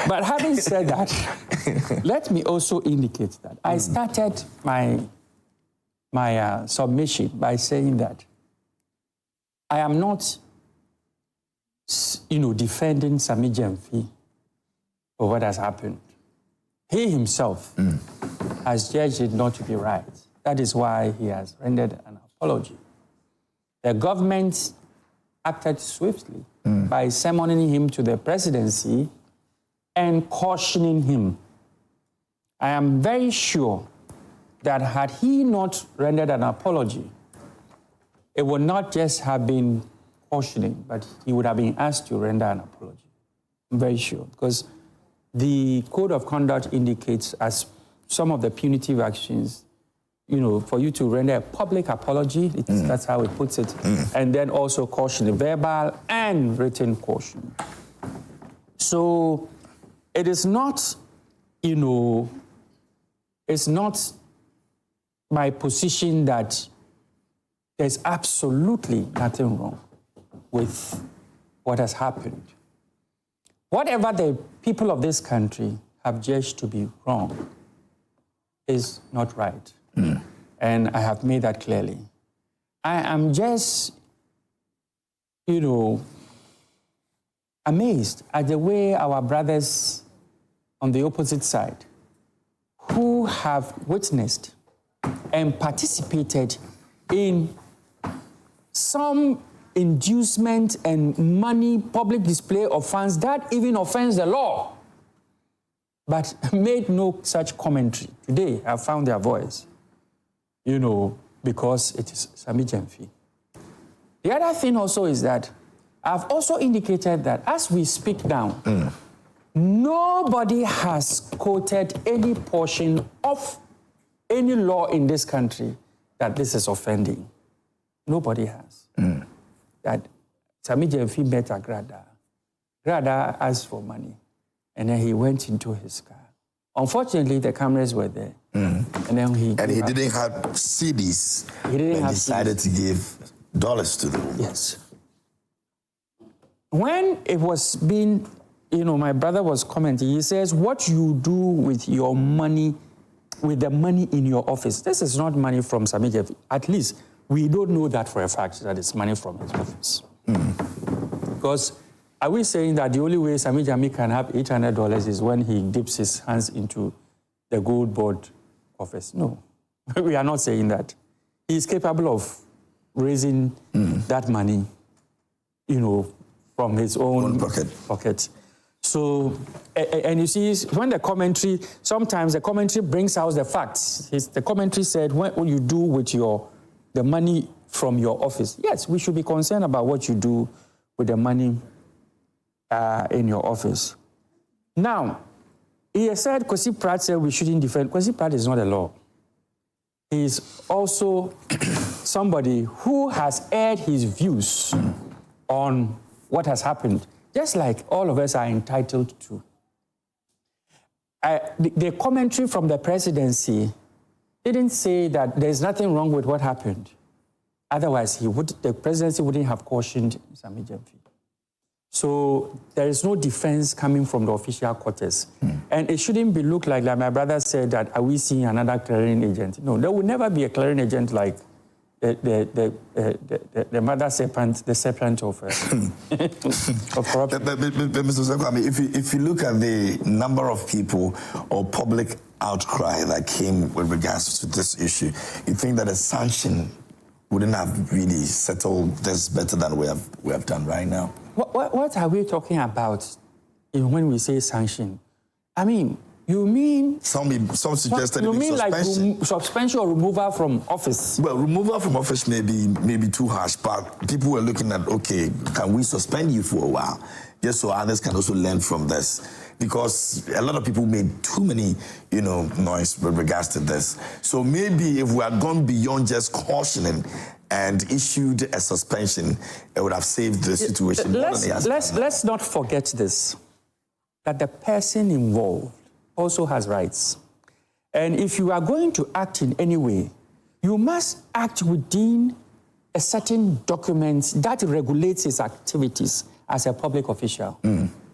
but having said that, let me also indicate that I started my my submission by saying that I am not, defending Sammy Gyamfi for what has happened. He himself has judged it not to be right. That is why he has rendered an apology. The government acted swiftly by summoning him to the presidency and cautioning him. I am very sure that had he not rendered an apology, it would not just have been cautioning, but he would have been asked to render an apology. I'm very sure, because the code of conduct indicates as some of the punitive actions, for you to render a public apology, that's how it puts it, and then also caution, verbal and written caution. So it is not, it's not my position that there's absolutely nothing wrong with what has happened. Whatever the people of this country have judged to be wrong is not right. And I have made that clearly. I am just, amazed at the way our brothers on the opposite side who have witnessed and participated in some inducement and money public display of funds that even offends the law, but made no such commentary. Today, I found their voice, because it is Sammy Gyamfi. The other thing also is that I've also indicated that as we speak now, nobody has quoted any portion of any law in this country that this is offending. Nobody has. That Sammy Gyamfi met Agrada. Agrada asked for money, and then he went into his car. Unfortunately, the cameras were there. And then he
didn't have CDs.
He didn't have
decided to give dollars to them.
Yes. When it was being, my brother was commenting, he says, what you do with your money, with the money in your office, this is not money from Sammy Gyamfi. At least we don't know that for a fact, that it's money from his office. Because are we saying that the only way Sammy Gyamfi can have $800 is when he dips his hands into the gold board office? No, we are not saying that. He is capable of raising that money, from his own pocket. So, and you see, when the commentary, sometimes the commentary brings out the facts. The commentary said, what you do with the money from your office. Yes, we should be concerned about what you do with the money in your office. Now, he said, Kwesi Pratt said we shouldn't defend. Kwesi Pratt is not a law. He is also somebody who has aired his views on what has happened, just like all of us are entitled to. The commentary from the presidency didn't say that there's nothing wrong with what happened. Otherwise, the presidency wouldn't have cautioned Sammy Gyamfi. So there is no defense coming from the official quarters. And it shouldn't be looked like my brother said, that are we seeing another clearing agent? No, there will never be a clearing agent like the mother serpent, the serpent of corruption.
Mr. Sekwame, if you look at the number of people or public outcry that came with regards to this issue, you think that a sanction wouldn't have really settled this better than we have done right now?
What are we talking about when we say sanction? I mean, you mean... Some
suggested
you mean
suspension.
Like suspension or removal from office?
Well, removal from office may be too harsh, but people were looking at, okay, can we suspend you for a while? Just so others can also learn from this. Because a lot of people made too many, noise with regards to this. So maybe if we had gone beyond just cautioning and issued a suspension, it would have saved the situation.
Let's not forget this, that the person involved also has rights. And if you are going to act in any way, you must act within a certain document that regulates his activities as a public official.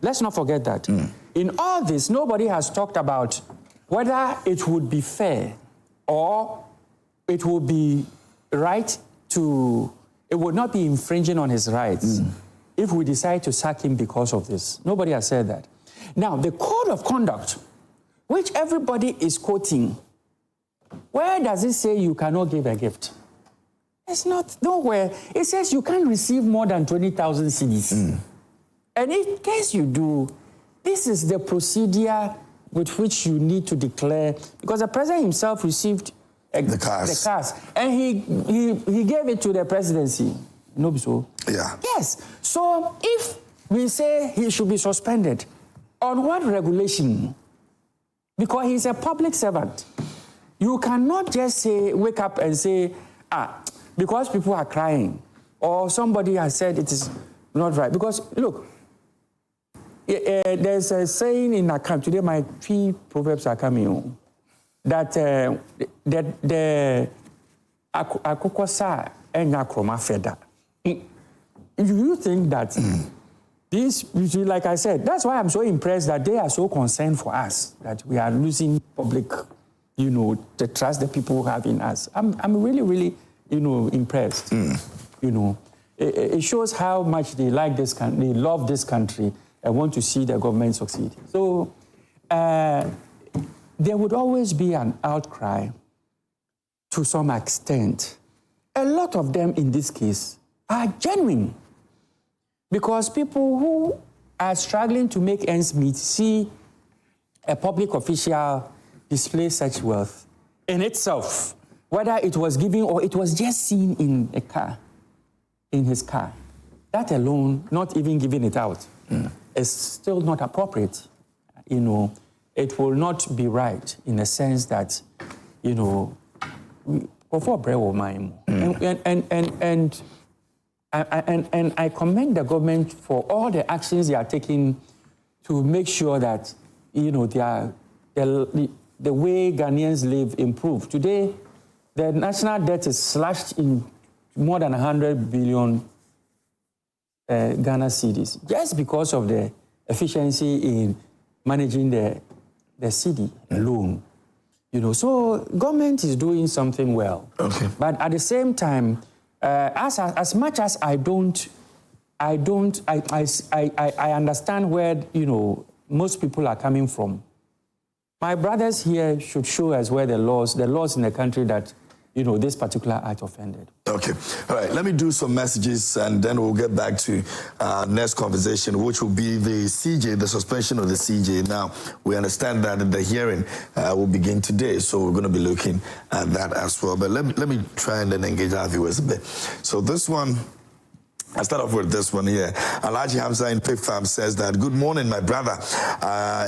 Let's not forget that. In all this, nobody has talked about whether it would be fair or it would be right to, it would not be infringing on his rights if we decide to sack him because of this. Nobody has said that. Now, the code of conduct, which everybody is quoting, where does it say you cannot give a gift? It's not nowhere. It says you can't receive more than 20,000 cedis. And in case you do, this is the procedure with which you need to declare, because the president himself received the cars, and he gave it to the presidency. No, so
yeah.
Yes. So if we say he should be suspended, on what regulation? Because he's a public servant. You cannot just say, wake up and say, because people are crying, or somebody has said it is not right. Because look, there's a saying in Account today. My three proverbs are coming on that the akokosa enya kroma feda. You think that this, like I said, that's why I'm so impressed that they are so concerned for us, that we are losing public, the trust that people have in us. I'm really, really, impressed. It shows how much they like this country, they love this country, and want to see the government succeed. So there would always be an outcry to some extent. A lot of them in this case are genuine, because people who are struggling to make ends meet see a public official display such wealth in itself, whether it was given or it was just seen in a car, in his car. That alone, not even giving it out, is still not appropriate. It will not be right in the sense that, before Brewo Maimo. And I commend the government for all the actions they are taking to make sure that, the way Ghanaians live improve. Today, the national debt is slashed in more than 100 billion Ghana cedis, just because of the efficiency in managing the cedi alone. So government is doing something well.
Okay.
But at the same time, as much as I understand where most people are coming from. My brothers here should show us where the laws in the country that this particular act offended.
Okay. All right. Let me do some messages, and then we'll get back to next conversation, which will be the CJ, the suspension of the CJ. Now, we understand that the hearing will begin today, so we're going to be looking at that as well. But let me try and then engage our viewers a bit. So this one, I'll start off with this one here. Alhaji Hamza in Pig Farm says that, good morning, my brother.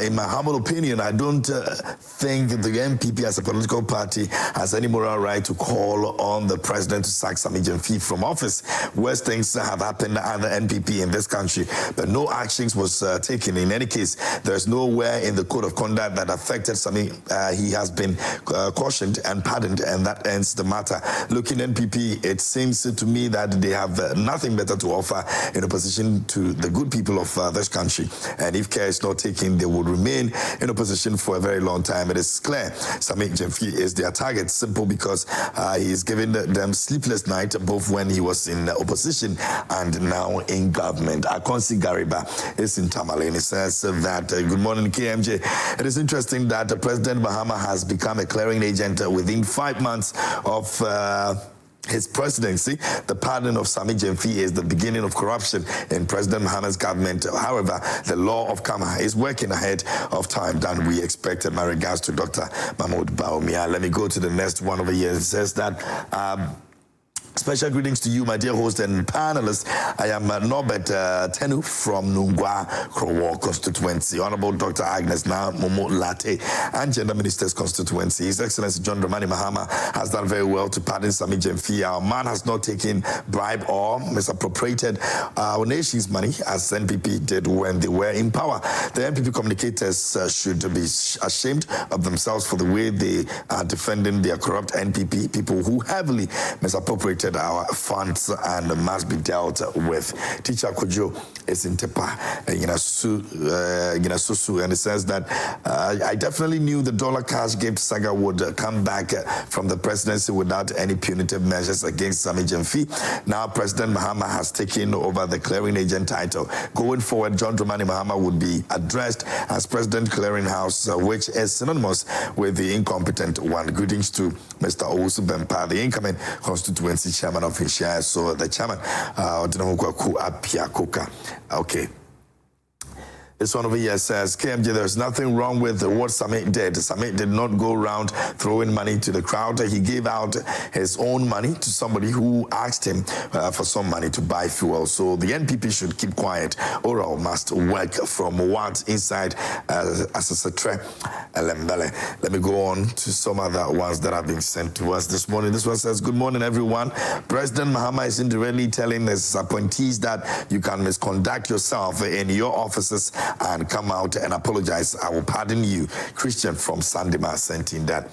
In my humble opinion, I don't think the MPP as a political party has any moral right to call on the president to sack Sammy Gyamfi from office. Worse things have happened under NPP in this country, but no actions was taken. In any case, there's nowhere in the code of conduct that affected Sammy. He has been cautioned and pardoned, and that ends the matter. Looking at NPP, it seems to me that they have nothing better to offer in opposition to the good people of this country. And if care is not taken, they would remain in opposition for a very long time. It is clear Sammy Gyamfi is their target, simple because he is giving them sleepless night, both when he was in opposition and now in government. Akonsi Gariba is in Tamale, and he says that, good morning, KMJ. It is interesting that President Mahama has become a clearing agent within 5 months of his presidency. The pardon of Sammy Gyamfi is the beginning of corruption in President Mahama's government. However, the law of karma is working ahead of time than we expected. My regards to Dr. Mahmoud Baumia. Let me go to the next one over here. It says that, special greetings to you, my dear host and panelists. I am Norbert Tenu from Nungwa Krowo constituency. Honorable Dr. Agnes Na Momo Latte and Gender Minister's constituency. His Excellency John Dramani Mahama has done very well to pardon Sammy Gyamfi. Our man has not taken bribe or misappropriated our nation's money as NPP did when they were in power. The NPP communicators should be ashamed of themselves for the way they are defending their corrupt NPP, people who heavily misappropriated protected our funds and must be dealt with. Teacher Kojo is in Tepa, Susu, and it says that I definitely knew the dollar cash gift saga would come back from the presidency without any punitive measures against Sammy Gyamfi. Now President Mahama has taken over the clearing agent title. Going forward, John Dramani Mahama would be addressed as President Clearinghouse, which is synonymous with the incompetent one. Greetings to Mr. Owusu Bempa, the incoming constituency chairman of his share. So the chairman, okay. This one over here says, KMJ, there's nothing wrong with what Sammy did. Sammy did not go around throwing money to the crowd. He gave out his own money to somebody who asked him for some money to buy fuel. So the NPP should keep quiet. Oral must work from what inside as a setre. Let me go on to some other ones that have been sent to us this morning. This one says, good morning, everyone. President Mahama is indirectly telling his appointees that you can misconduct yourself in your offices and come out and apologize. I will pardon you. Christian from Sandima sent in that.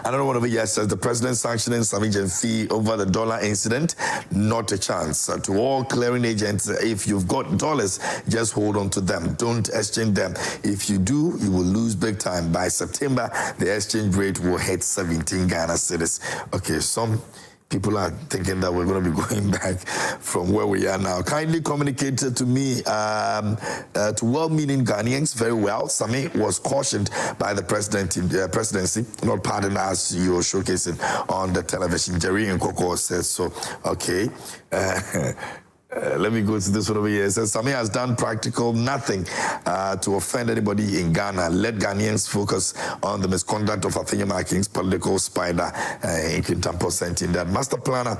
Another one over here says the president sanctioning Sammy Gyamfi over the dollar incident. Not a chance. To all clearing agents, if you've got dollars, just hold on to them. Don't exchange them. If you do, you will lose big time. By September, the exchange rate will hit 17 Ghana cedis. Okay, some people are thinking that we're going to be going back from where we are now. Kindly communicate to me, to well-meaning Ghanaians very well. Sammy was cautioned by the presidency, not pardoned as you're showcasing on the television. Jerry Nkoko says so. Okay. Let me go to this one over here. It says, Sammy has done practical nothing to offend anybody in Ghana. Let Ghanaians focus on the misconduct of Athenia Marking's political spider. In Kintampo sent in that. Master Planner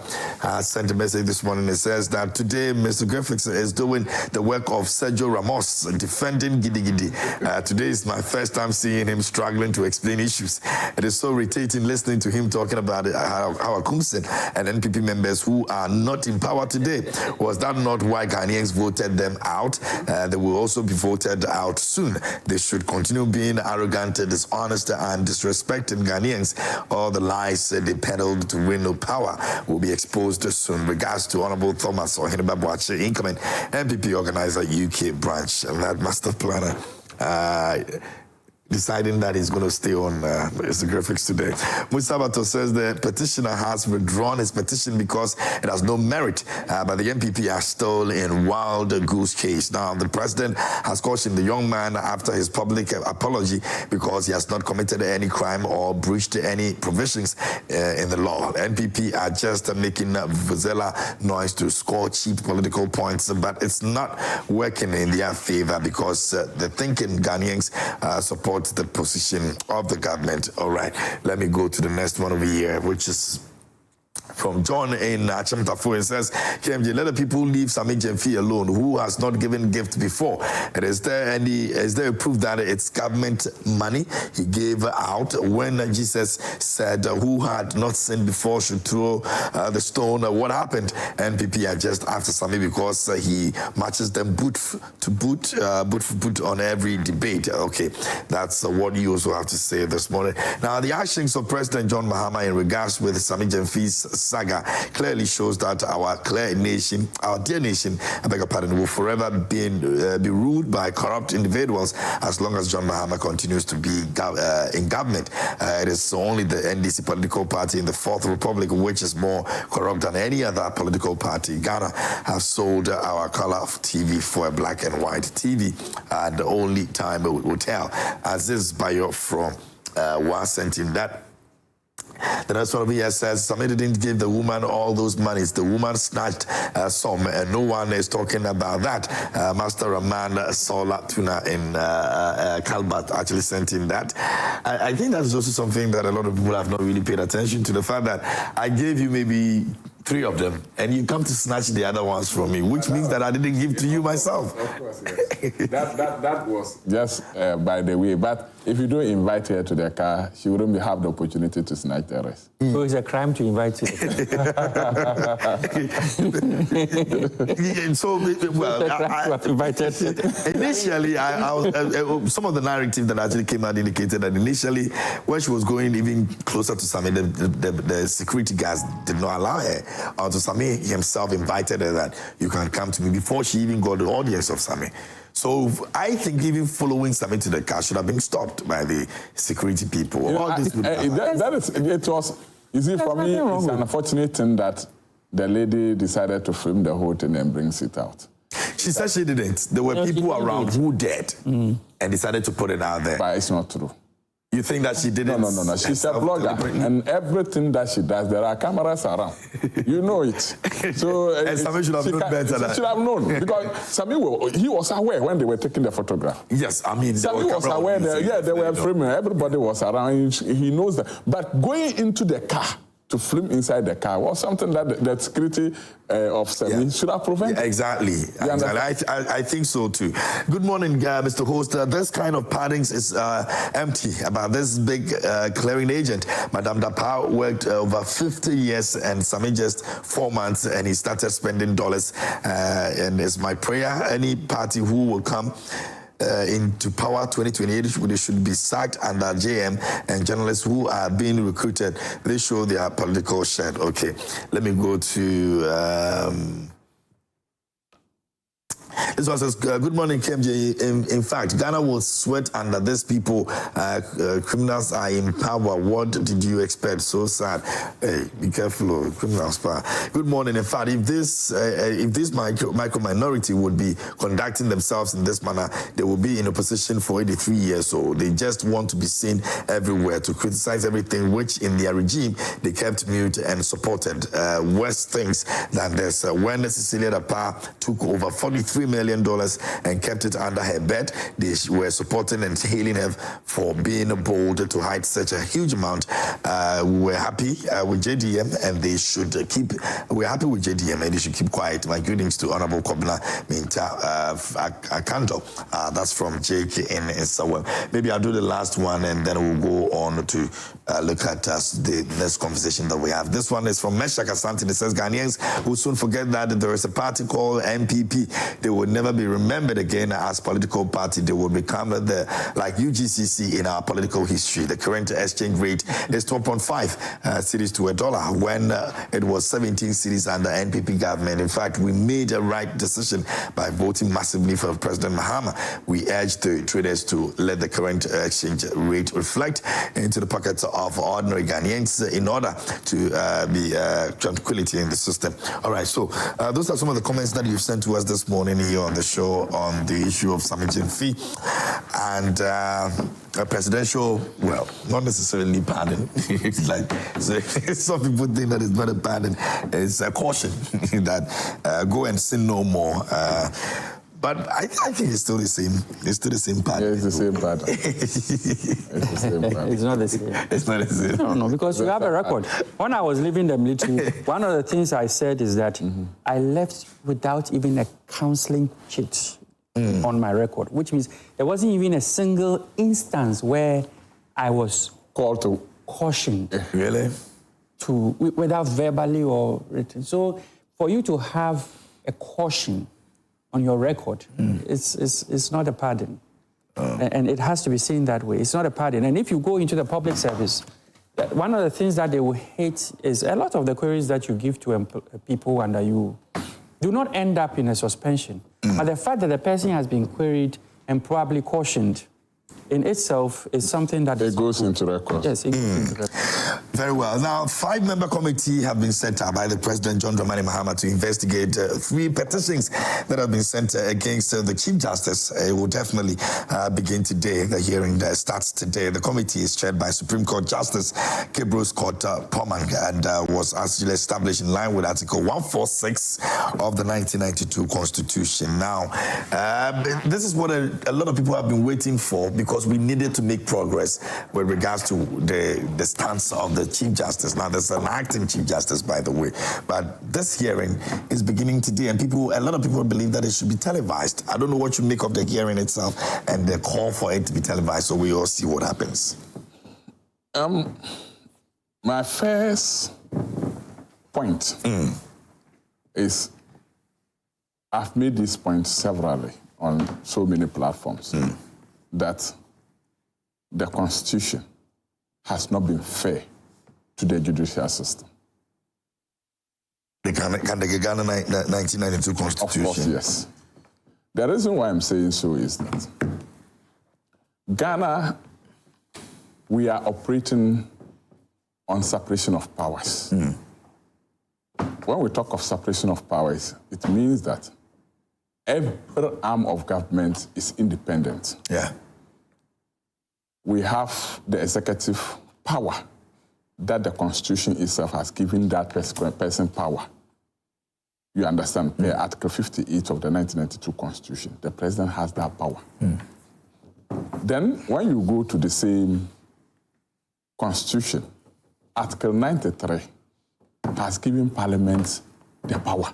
sent a message this morning. It says that today Mr. Griffiths is doing the work of Sergio Ramos, defending Gidi Gidi. Today is my first time seeing him struggling to explain issues. It is so irritating listening to him talking about how Akumsin and NPP members who are not in power today. Was that not why Ghanaians voted them out? They will also be voted out soon. They should continue being arrogant, dishonest, and disrespecting Ghanaians. All the lies they peddled to win no power will be exposed soon. Regards to Honorable Thomas Ohinibabuache, incoming MPP organizer UK branch, and that master planner deciding that he's going to stay on the graphics today. Musabato says the petitioner has withdrawn his petition because it has no merit, but the MPP are still in wild goose chase. Now, the president has cautioned the young man after his public apology because he has not committed any crime or breached any provisions in the law. NPP are just making vuvuzela noise to score cheap political points, but it's not working in their favor because the thinking Ghanaians support the position of the government. All right, let me go to the next one over here, which is from John in Achimtafo. It says, KMJ, let the people leave Sammy Gyamfi alone, who has not given gift before. And is there a proof that it's government money he gave out when Jesus said, who had not sinned before should throw the stone? What happened? NPP are just after Sammy because he matches them boot for boot on every debate. Okay, that's what you also have to say this morning. Now, the actions of President John Mahama in regards with Sammy Gyamfi's saga clearly shows that our dear nation, I beg your pardon, will forever be ruled by corrupt individuals as long as John Mahama continues to be in government. It is only the NDC political party in the Fourth Republic which is more corrupt than any other political party. Ghana has sold our color of TV for a black and white TV, and only time will tell. As this bio from was sent in that. The next one over here says, somebody didn't give the woman all those monies. The woman snatched some, and no one is talking about that. Master Raman Sola Tuna in Kalbat actually sent in that. I think that's also something that a lot of people have not really paid attention to. The fact that I gave you maybe 3 of them, and you come to snatch the other ones from me, which means that I didn't give to you myself.
Of course, yes. that was just by the way, but if you don't invite her to the car, she wouldn't have the opportunity to snatch the rest.
So it's a crime to invite you.
So, well, initially, some of the narrative that actually came out indicated that initially, when she was going even closer to Sammy, the security guards did not allow her. So Sammy himself invited her that you can come to me before she even got the audience of Sammy. So I think even following Sammy to the car should have been stopped by the security people.
You see, for me, it's an unfortunate thing that the lady decided to film the whole thing and brings it out.
She said she didn't. There were people around who did and decided to put it out there.
But it's not true.
You think that she didn't?
No. She's a blogger, and everything that she does, there are cameras around. You know it. So
and Sammy should have known better.
She should have known because Sammy he was aware when they were taking the photograph.
Yes, I mean
Sammy was aware. They were filming. Everybody was around. He knows that. But going into the car to film inside the car was something that the security of Sammy should have prevented.
Yeah, exactly. I think so too. Good morning, Mr. Host. This kind of paddings is empty about this big clearing agent. Madame Dapa worked over 50 years and Sammy just 4 months and he started spending dollars. And it's my prayer, any party who will come into power 2028, they should be sacked under JM, and journalists who are being recruited, they show their political shed. Okay, let me go to this one says, good morning, KMJ. In fact, Ghana will sweat under these people. Criminals are in power. What did you expect? So sad. Hey, be careful, criminals. Good morning. In fact, if this micro minority would be conducting themselves in this manner, they will be in a position for 83 years old. They just want to be seen everywhere to criticize everything, which in their regime they kept mute and supported. Worse things than this. When Cecilia Dapa took over $43 million and kept it under her bed, they were supporting and hailing her for being bold to hide such a huge amount. We were happy with JDM and they should keep. We're happy with JDM and they should keep quiet. My greetings to Honorable Kobna Minta Akando. That's from Jake in Sawam. Maybe I'll do the last one and then we'll go on to look at the next conversation that we have. This one is from Meshach Asante. It says Ghanaians will soon forget that there is a party called MPP. They will never be remembered again as political party. They will become like UGCC in our political history. The current exchange rate is 12.5 cedis to $1 when it was 17 cedis under NPP government. In fact, we made a right decision by voting massively for President Mahama. We urge the traders to let the current exchange rate reflect into the pockets of ordinary Ghanaians in order to be tranquility in the system. All right, so those are some of the comments that you've sent to us this morning here on the show on the issue of Sammy Gyamfi and a presidential, well, not necessarily pardon. It's like some people think that it's not a pardon. It's a caution that go and sin no more. But I think it's still the same. It's still the same pattern.
Yeah, it's the same pattern. It's the same pattern.
It's not the same.
It's not the same.
No, because you have a record. When I was leaving the military, one of the things I said is that I left without even a counseling chit on my record, which means there wasn't even a single instance where I was
Called to
cautioned.
Really?
Without verbally or written. So for you to have a caution on your record, it's not a pardon. And it has to be seen that way. It's not a pardon. And if you go into the public service, one of the things that they will hate is a lot of the queries that you give to people under you do not end up in a suspension. But the fact that the person has been queried and probably cautioned in itself is something that
it goes into record.
Yes, it goes into record.
Very well. Now, 5-member committee have been set up by the President John Dramani Mahama to investigate 3 petitions that have been sent against the Chief Justice. It will definitely begin today. The hearing starts today. The committee is chaired by Supreme Court Justice Gabriel Scott Pomang and was actually established in line with Article 146 of the 1992 Constitution. Now, this is what a lot of people have been waiting for because because we needed to make progress with regards to the stance of the Chief Justice. Now, there's an acting Chief Justice, by the way, but this hearing is beginning today, and a lot of people believe that it should be televised. I don't know what you make of the hearing itself and the call for it to be televised, so we all see what happens.
My first point is, I've made this point severally on so many platforms, that the Constitution has not been fair to the judicial system.
The Ghana 1992 Constitution?
Of course, yes. The reason why I'm saying so is that Ghana, we are operating on separation of powers. When we talk of separation of powers, it means that every arm of government is independent.
Yeah.
We have the executive power that the Constitution itself has given that person power. You understand? Per Article 58 of the 1992 Constitution, the president has that power. Then, when you go to the same Constitution, Article 93 has given Parliament the power.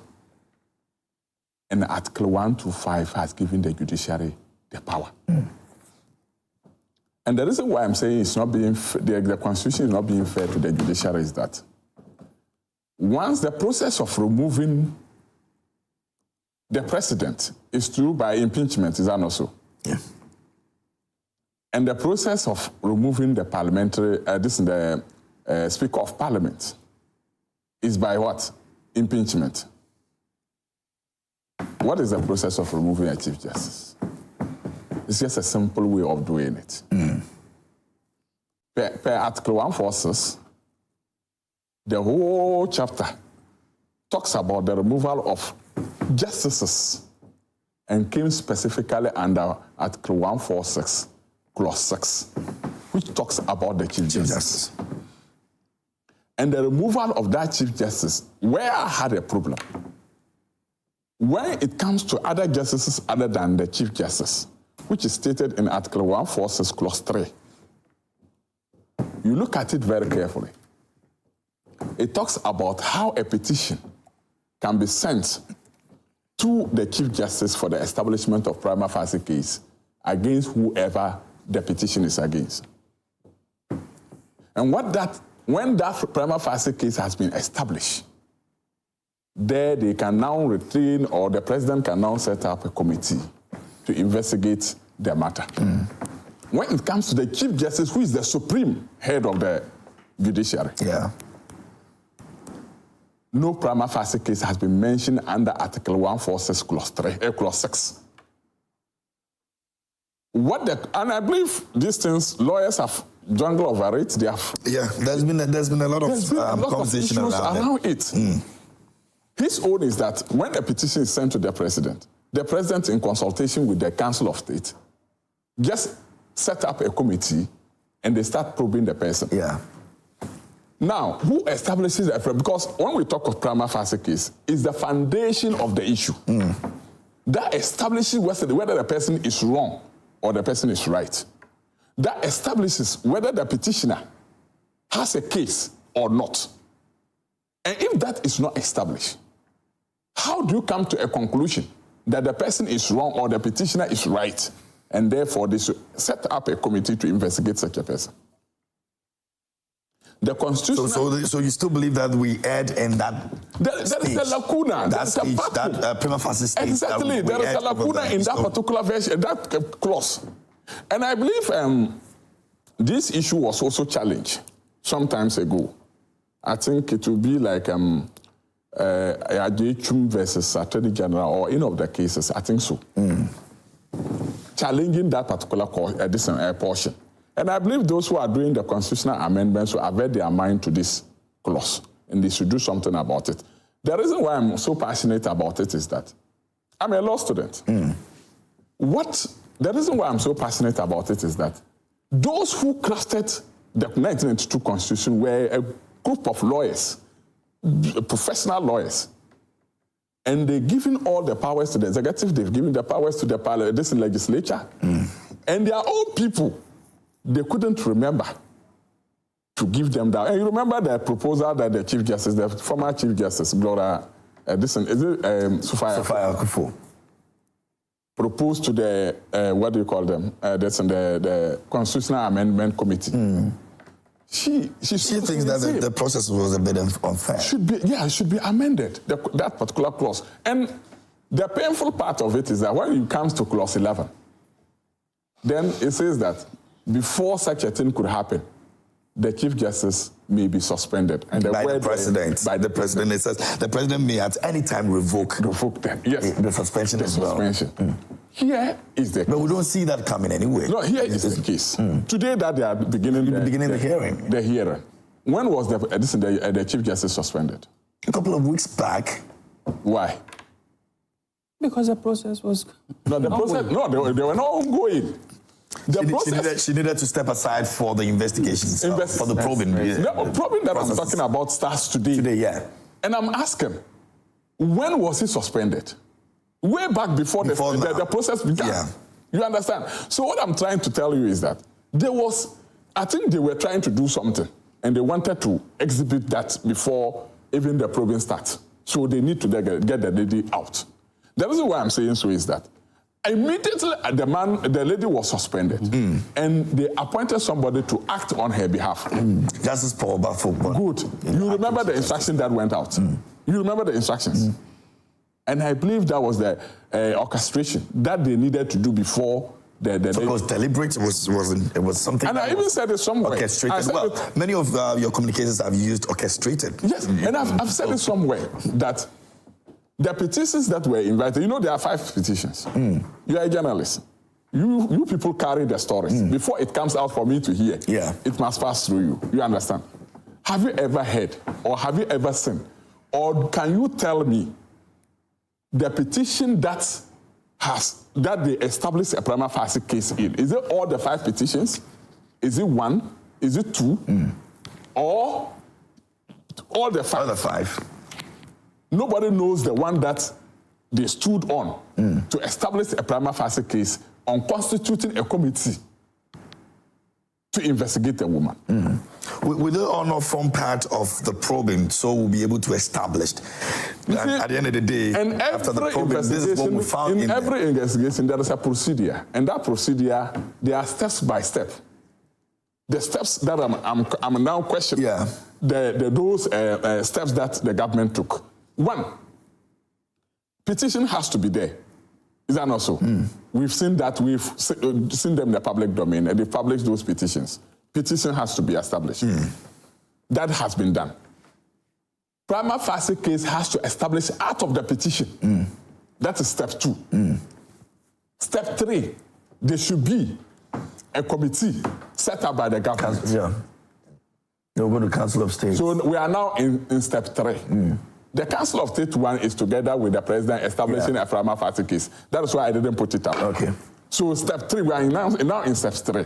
And Article 125 has given the judiciary the power. And the reason why I'm saying it's not being the Constitution is not being fair to the judiciary is that once the process of removing the president is through by impeachment, is that not so?
Yeah.
And the process of removing the parliamentary, the Speaker of Parliament is by what? Impeachment. What is the process of removing a Chief Justice? It's just a simple way of doing it. Per Article 146, the whole chapter talks about the removal of justices and came specifically under Article 146, Clause 6, which talks about the Chief Justice. And the removal of that Chief Justice, where I had a problem, when it comes to other justices other than the Chief Justice, which is stated in Article 146, Clause 3, you look at it very carefully. It talks about how a petition can be sent to the Chief Justice for the establishment of prima facie case against whoever the petition is against. And when that prima facie case has been established, there they can now retain, or the president can now set up a committee to investigate the matter. When it comes to the Chief Justice, who is the supreme head of the judiciary, no prima facie case has been mentioned under Article 146, Clause 6. And I believe these things, lawyers have jungled over it. They have.
Yeah, there's been a lot of conversation
around it. His own is that when a petition is sent to the president, in consultation with the Council of State, just set up a committee and they start probing the person.
Yeah.
Now, who establishes the effort? Because when we talk of prima facie case, it's the foundation of the issue. That establishes whether the person is wrong or the person is right. That establishes whether the petitioner has a case or not. And if that is not established, how do you come to a conclusion that the person is wrong or the petitioner is right, and therefore they should set up a committee to investigate such a person? The Constitution.
So you still believe that we add in that?
There is a lacuna.
That prima facie stage.
Exactly. There is a lacuna in that particular version, that clause. And I believe this issue was also challenged some times ago. I think it will be like Chum versus Attorney General, or any of the cases. I think so. Challenging that particular portion. And I believe those who are doing the constitutional amendments will avert their mind to this clause, and they should do something about it. The reason why I'm so passionate about it is that I'm a law student. The reason why I'm so passionate about it is that those who crafted the 1992 Constitution were a group of lawyers, professional lawyers, and they've given all the powers to the executive, they've given the powers to the legislature, And their own people, they couldn't remember to give them that. And you remember the proposal that the Chief Justice, the former Chief Justice, Gloria,
Sofia Akufo,
proposed to the, what do you call them, the Constitutional Amendment Committee. She
thinks that the process was a bit unfair.
It should be amended, that particular clause. And the painful part of it is that when it comes to clause 11, then it says that before such a thing could happen, the Chief Justice may be suspended. And
by the President. By the President. It says the President may at any time revoke
them. Yes.
The suspension as well.
Here is the case.
But we don't see that coming anyway.
No, here is the case. Today that they are beginning
the hearing.
The hearing. When was the Chief Justice suspended?
A couple of weeks back.
Why?
Because the process was...
No, the process... No, they were not ongoing.
She needed to step aside for the investigations, for the probing.
The probing that I'm talking about starts today.
Today, yeah.
And I'm asking, when was he suspended? Way back before the process began.
Yeah.
You understand? So what I'm trying to tell you is that I think they were trying to do something, and they wanted to exhibit that before even the probing starts. So they need to get the lady out. The reason why I'm saying so is that immediately the lady was suspended, and they appointed somebody to act on her behalf.
Justice Paul Bafo.
Good. You remember the instruction that went out? You remember the instructions? And I believe that was the orchestration that they needed to do before the
so it was deliberate. It was something.
And I even said it somewhere.
Orchestrated. Many of your communicators have used orchestrated.
Yes, and I've said it somewhere that the petitions that were invited, there are 5 petitions. You are a journalist. You people carry the stories. Before it comes out for me to hear, it must pass through you. You understand? Have you ever heard, or have you ever seen, or can you tell me the petition that they established a prima facie case in? Is it all the 5 petitions? Is it 1? Is it 2? Or all the 5?
All the 5.
Nobody knows the one that they stood on to establish a prima facie case on constituting a committee to investigate the woman.
Will the honor form part of the probing, so we'll be able to establish that at the end of the day,
and
after the probing, this is what we found in
every investigation, there is a procedure, and that procedure, there are steps by step. The steps that I'm now questioning, those steps that the government took. 1, petition has to be there. Is that not so? We've seen that. We've seen them in the public domain, and they've published those petitions. Petition has to be established. That has been done. Prima facie case has to establish out of the petition. That is step 2. Step 3, there should be a committee set up by the government.
They'll go to Council of State.
So we are now in step 3. The Council of State 1 is together with the President establishing a prima facie case. That is why I didn't put it up.
Okay.
So step 3, we are now in step 3.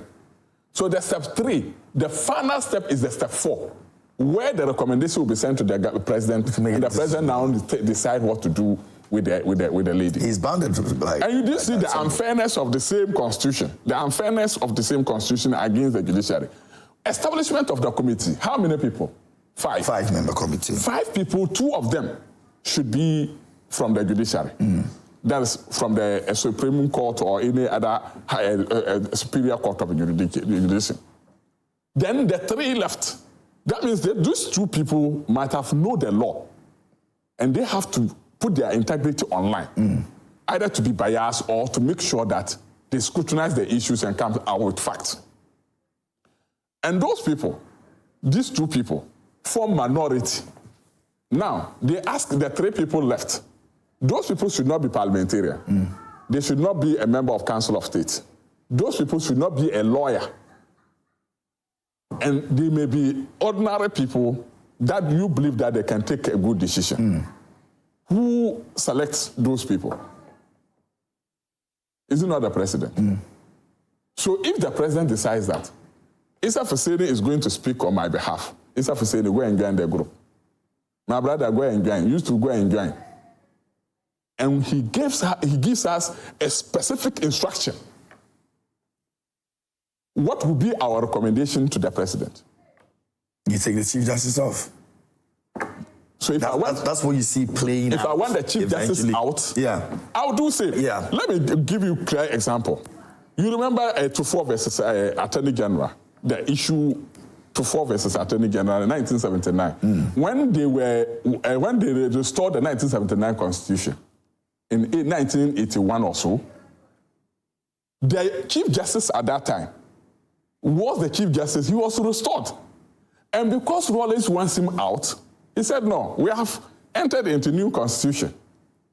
So the step 3, the final step is the step 4, where the recommendation will be sent to the President, and the President now decide what to do with the lady.
He's bounded to
and you do see the unfairness of the same constitution, against the judiciary. Establishment of the committee, how many people? 5.
5-member committee.
5 people, 2 of them should be from the judiciary. That is from the Supreme Court or any other superior court of jurisdiction. Then the 3 left. That means that those 2 people might have known the law, and they have to put their integrity online, either to be biased or to make sure that they scrutinize the issues and come out with facts. And those people, these 2 people, form minority. Now, they ask the 3 people left. Those people should not be parliamentarian. They should not be a member of Council of State. Those people should not be a lawyer. And they may be ordinary people that you believe that they can take a good decision. Who selects those people? Is it not the President? So if the President decides that Issah Fuseini is going to speak on my behalf, Issah Fuseini, go and join the group. My brother, go and join. Used to go and join. And he gives us a specific instruction what would be our recommendation to the president?
You take the Chief Justice off.
So if
that's what you see playing
out. If I want the Chief Justice out, I'll do say.
Yeah.
Let me give you a clear example. You remember Tufo versus Attorney General, the issue Tufo versus Attorney General in 1979. When they restored the 1979 Constitution in 1981 or so, the Chief Justice at that time was the Chief Justice. He was restored. And because Rawlings wants him out, he said, no, we have entered into new Constitution.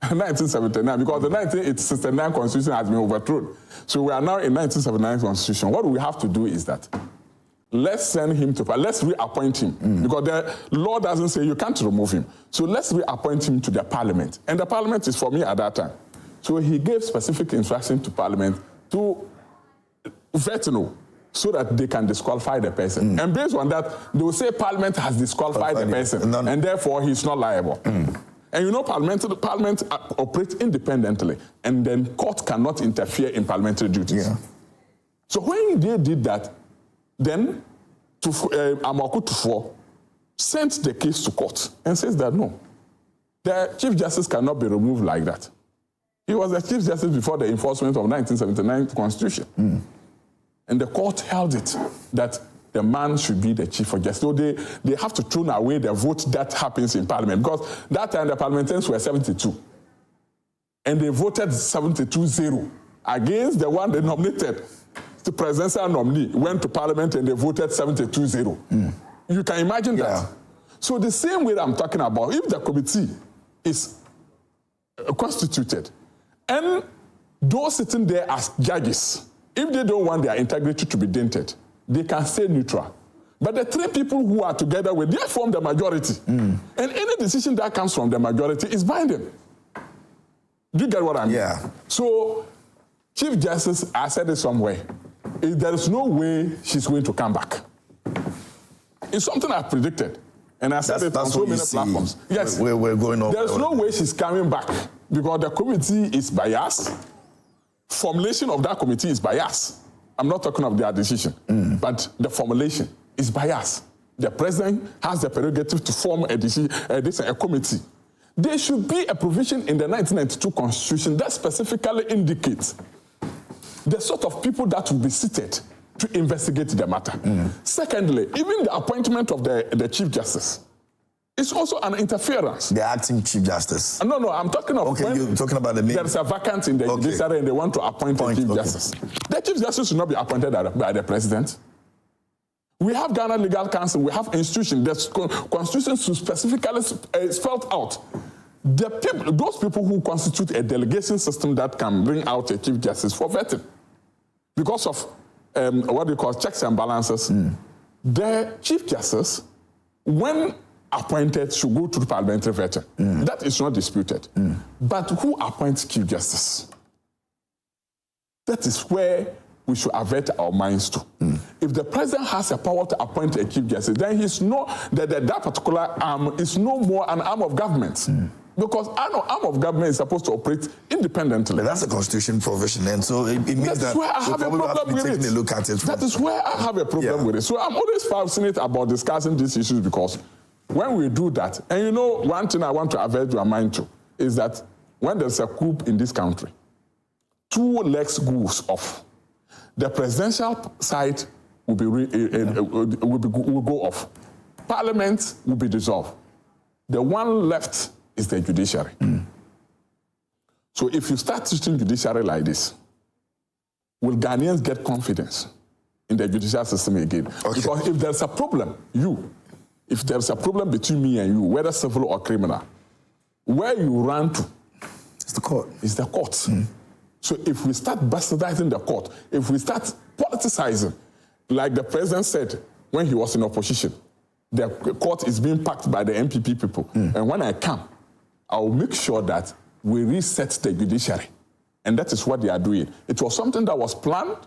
1979, because the 1969 Constitution has been overthrown. So we are now in 1979 Constitution. What we have to do is that let's send him to, let's reappoint him. Because the law doesn't say you can't remove him. So let's reappoint him to the Parliament. And the Parliament is for me at that time. So he gave specific instruction to Parliament to vet so that they can disqualify the person. And based on that, they will say Parliament has disqualified the person, and therefore he's not liable. And you know, Parliament operates independently, and then court cannot interfere in parliamentary duties. Yeah. So when they did that, then Amaku Tufo sent the case to court and says that no, the Chief Justice cannot be removed like that. He was the Chief Justice before the enforcement of 1979 Constitution. And the court held it that the man should be the Chief of Justice. So they have to throw away the vote that happens in Parliament, because that time the parliamentarians were 72. And they voted 72-0 against the one they nominated. The presidential nominee went to Parliament and they voted 72-0. You can imagine that. So the same way that I'm talking about, if the committee is constituted and those sitting there as judges, if they don't want their integrity to be dented, they can stay neutral. But the three people who are together with, they form the majority. And any decision that comes from the majority is binding. Do you get what I mean?
Yeah.
So, Chief Justice, I said it somewhere, there is no way she's going to come back. It's something I predicted. And I said it on so many platforms. Yes.
We're going over.
There's no way she's coming back because the committee is biased. Formulation of that committee is biased. I'm not talking of their decision, but the formulation is biased. The president has the prerogative to form a committee. There should be a provision in the 1992 Constitution that specifically indicates the sort of people that will be seated to investigate the matter. Secondly, even the appointment of the Chief Justice is also an interference.
The acting Chief Justice.
No, I'm talking of
when you're talking about the name.
There's a vacant in the judiciary and they want to appoint a Chief Justice. The Chief Justice should not be appointed by the president. We have Ghana Legal Council, we have institutions. The Constitution should specifically spelled out. Those people who constitute a delegation system that can bring out a Chief Justice for vetting. Because of what they call checks and balances, the Chief Justice, when appointed, should go to the parliamentary vetting. That is not disputed. But who appoints Chief Justice? That is where we should avert our minds to. If the president has a power to appoint a Chief Justice, then that particular arm is no more an arm of government. Because an arm of government is supposed to operate independently.
But that's a constitution provision, and so it means that
where I have a problem with it.
A look at it.
That is where I have a problem with it. So I'm always fascinated about discussing these issues, because when we do that, and you know, one thing I want to avert your mind to is that when there's a coup in this country, two legs goes off. The presidential side will go off. Parliament will be dissolved. The one left is the judiciary. So if you start treating judiciary like this, will Ghanaians get confidence in the judicial system again? Because if there's a problem, if there's a problem between me and you, whether civil or criminal, where you run to,
it's the court.
It's the court. So if we start bastardizing the court, if we start politicizing, like the president said when he was in opposition, the court is being packed by the MPP people. And when I come, I will make sure that we reset the judiciary. And that is what they are doing. It was something that was planned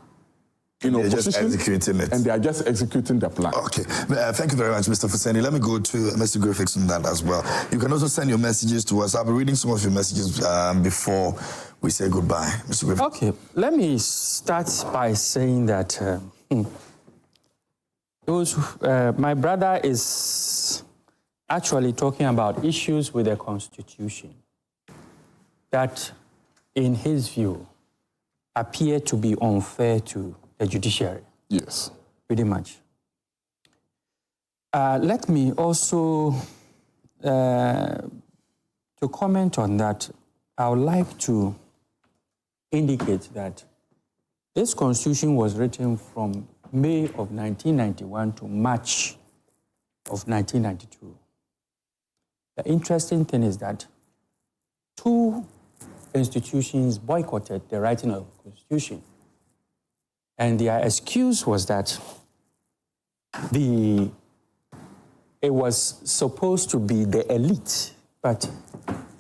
in opposition.
Just executing it.
And they are just executing the plan.
Okay. Thank you very much, Mr. Fuseini. Let me go to Mr. Griffiths on that as well. You can also send your messages to us. I'll be reading some of your messages before we say goodbye. Mr. Griffiths.
Okay. Let me start by saying that My brother is actually talking about issues with the Constitution that, in his view, appear to be unfair to the judiciary.
Yes.
Pretty much. Let me also, to comment on that, I would like to indicate that this Constitution was written from May of 1991 to March of 1992. The interesting thing is that two institutions boycotted the writing of the Constitution. And their excuse was that it was supposed to be the elite, but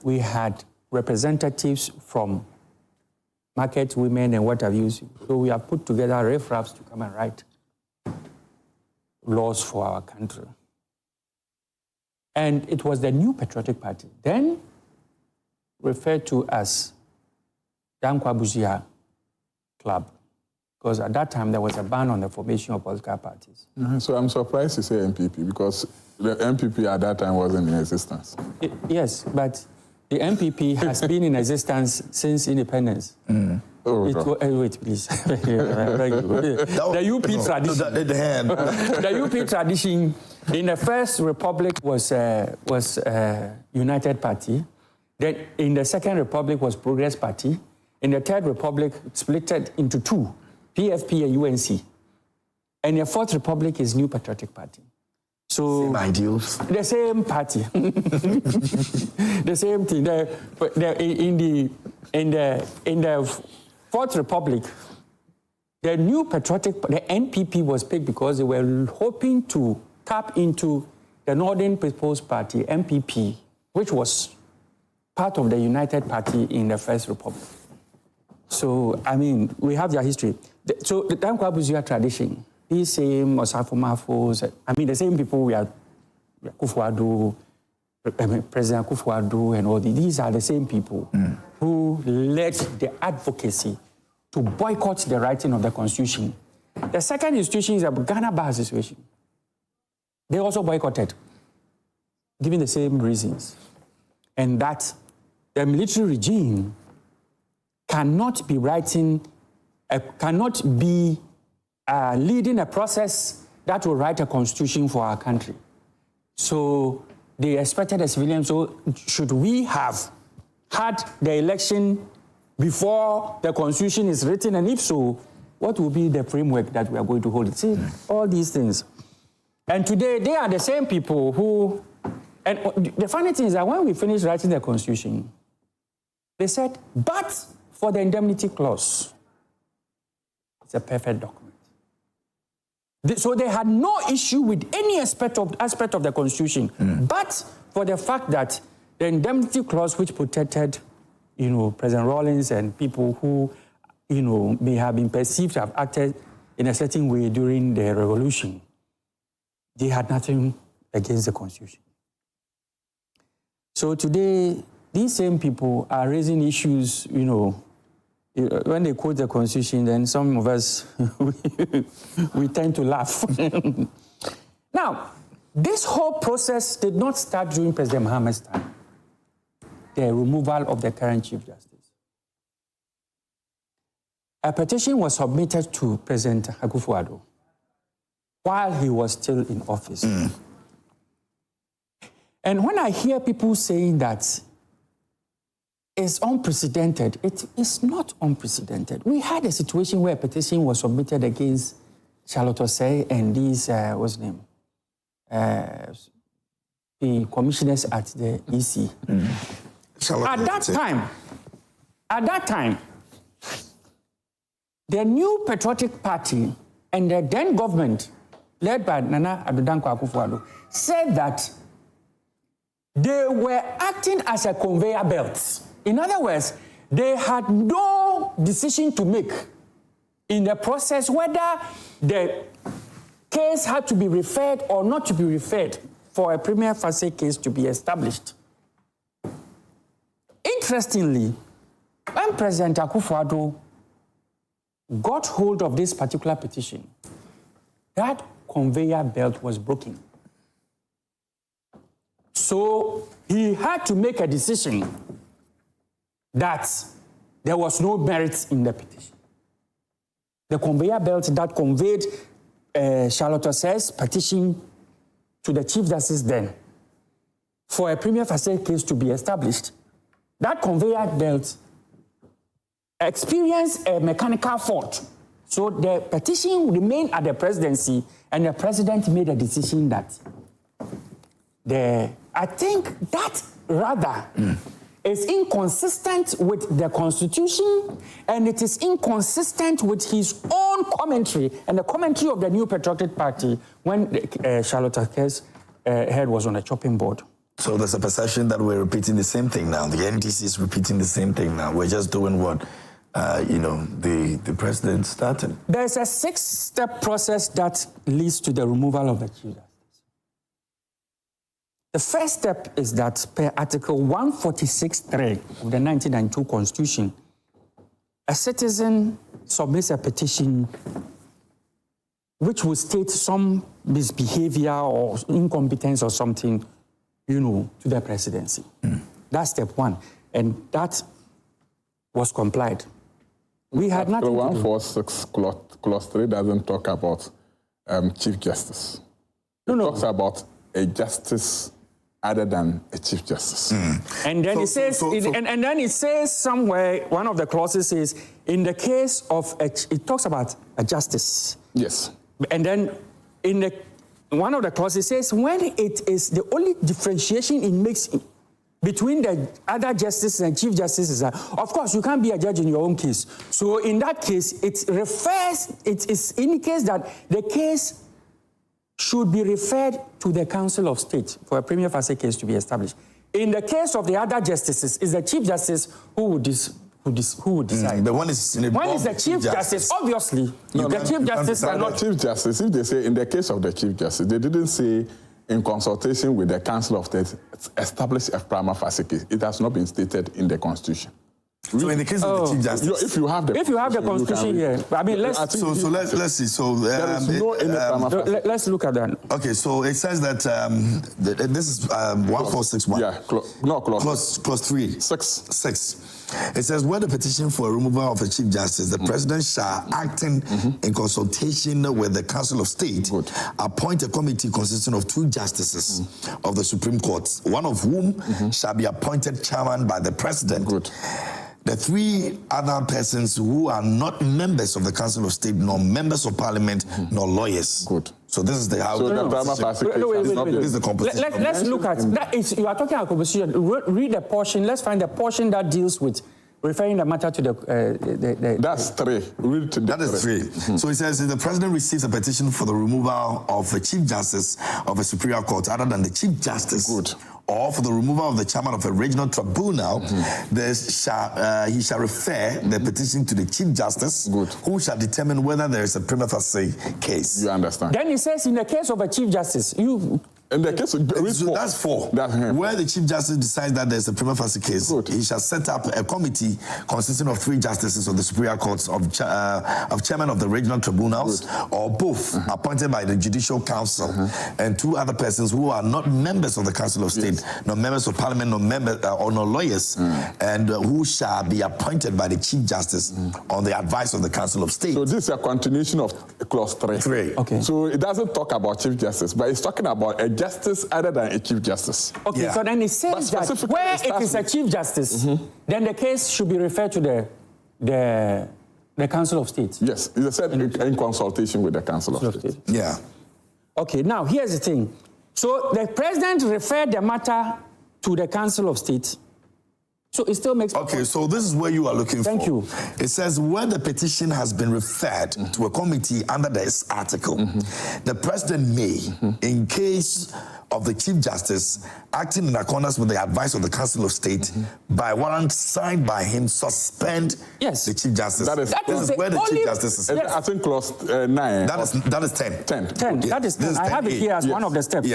we had representatives from market women and what have you. So we have put together riffraffs to come and write laws for our country. And it was the New Patriotic Party, then referred to as Dankwa Busia Club, because at that time there was a ban on the formation of political parties.
So I'm surprised you say MPP, because the MPP at that time wasn't in existence.
Yes, but the MPP has been in existence since independence. Wait, please. The UP tradition. The UP tradition in the First Republic was United Party. Then in the Second Republic was Progress Party. In the Third Republic, splitted into two, PFP and UNC. And the Fourth Republic is New Patriotic Party. So
same ideals.
The same party. The same thing. In the Fourth Republic, the New Patriotic, the NPP was picked because they were hoping to tap into the Northern People's Party, MPP, which was part of the United Party in the First Republic. So, I mean, we have their history. So the Dankwa Busia tradition, these same Osafo Mafos, I mean, the same people we are, Kufuor, President Kufuor and all these are the same people who led the advocacy to boycott the writing of the Constitution. The second institution is a Ghana Bar Association. They also boycotted, given the same reasons. And that the military regime cannot be leading a process that will write a constitution for our country. So they expected the civilians, so should we have had the election before the constitution is written? And if so, what will be the framework that we are going to hold? See, all these things. And today, they are the same people who, and the funny thing is that when we finished writing the constitution, they said, but for the indemnity clause, it's a perfect document. So they had no issue with any aspect of the Constitution, but for the fact that the indemnity clause, which protected, President Rawlings and people who, may have been perceived to have acted in a certain way during the revolution, they had nothing against the Constitution. So today, these same people are raising issues, when they quote the Constitution, then some of us, we tend to laugh. Now, this whole process did not start during President Mahama's time, the removal of the current Chief Justice. A petition was submitted to President Kufuor while he was still in office. And when I hear people saying that it's unprecedented, it is not unprecedented. We had a situation where a petition was submitted against Charlotte Osei and these, what's his name? The commissioners at the EC. At that time, the New Patriotic Party and the then government, led by Nana Addo Dankwa Akufo-Addo, said that they were acting as a conveyor belt. In other words, they had no decision to make in the process whether the case had to be referred or not to be referred for a prima facie case to be established. Interestingly, when President Akufo-Addo got hold of this particular petition, that conveyor belt was broken. So he had to make a decision that there was no merit in the petition. The conveyor belt that conveyed Charlotte Osei's petition to the Chief Justice then for a prima facie case to be established, that conveyor belt experienced a mechanical fault. So the petition remained at the presidency, and the president made a decision that I think that rather is inconsistent with the Constitution, and it is inconsistent with his own commentary and the commentary of the New Patriotic Party when Charlotte Osei's head was on the chopping board.
So there's a perception that we're repeating the same thing now. The NDC is repeating the same thing now. We're just doing what, the president started.
There's a 6-step process that leads to the removal of the Chief Justice. The first step is that per Article 146(3) of the 1992 Constitution, a citizen submits a petition which will state some misbehavior or incompetence or something, to the presidency. That's step one. And that was complied. We had nothing to do.
146 clause 3 doesn't talk about Chief Justice. It talks about a justice other than a Chief Justice.
And then and then it says somewhere, one of the clauses is, in the case of, it talks about a justice.
Yes.
And then one of the clauses says, when it is the only differentiation it makes between the other justices and Chief Justices, of course, you can't be a judge in your own case. So in that case, it indicates that the case should be referred to the Council of State for a prima facie case to be established. In the case of the other justices, it's the Chief Justice who would decide.
The one is
the Chief Justice. Obviously, the Chief Justice are not.
Chief Justice, if they say in the case of the Chief Justice, they didn't say in consultation with the Council of State, establish a prima facie case. It has not been stated in the Constitution.
So in the case of the Chief Justice,
if you have the
Constitution here, I mean, let's
see. So
let's look at that.
Okay, so it says that this is 1461.
Yeah, clause
3. 6. It says, where the petition for a removal of a Chief Justice, the President shall, acting in consultation with the Council of State, appoint a committee consisting of 2 justices of the Supreme Court, one of whom shall be appointed chairman by the President. The 3 other persons who are not members of the Council of State, nor members of Parliament, nor lawyers. So this is the how.
So the prima facie case
is the composition.
Let's look at that. You are talking about composition. Read the portion. Let's find the portion that deals with referring the matter to the
That's 3. Read to
that is 3. So it says, if the President receives a petition for the removal of a Chief Justice of a Superior Court other than the Chief Justice, or for the removal of the chairman of a regional tribunal, he shall refer the petition to the Chief Justice, who shall determine whether there is a prima facie case.
You understand?
Then he says, in the case of a Chief Justice,
in the case of
that's 4. Where the Chief Justice decides that there's a prima facie case, he shall set up a committee consisting of 3 justices of the Superior Courts, of chairman of the regional tribunals, or both, appointed by the Judicial Council, and 2 other persons who are not members of the Council of State, nor members of Parliament, nor lawyers, and who shall be appointed by the Chief Justice on the advice of the Council of State.
So this is a continuation of clause 3.
Okay.
So it doesn't talk about Chief Justice, but it's talking about a justice other than a Chief Justice.
Okay, so then it says that where it is a Chief Justice, then the case should be referred to the Council of State.
Yes, it said in consultation with the Council of State.
Yeah.
Okay, now here's the thing. So the President referred the matter to the Council of State. So it still makes...
Okay, so this is where you are looking for.
Thank you.
It says, when the petition has been referred to a committee under this article, the President may, in case of the Chief Justice, acting in accordance with the advice of the Council of State, by warrant signed by him, suspend the Chief Justice.
That is
where the Chief Justice is.
I think clause 9.
That is 10.
10. That is 10. I have it here as one of the steps.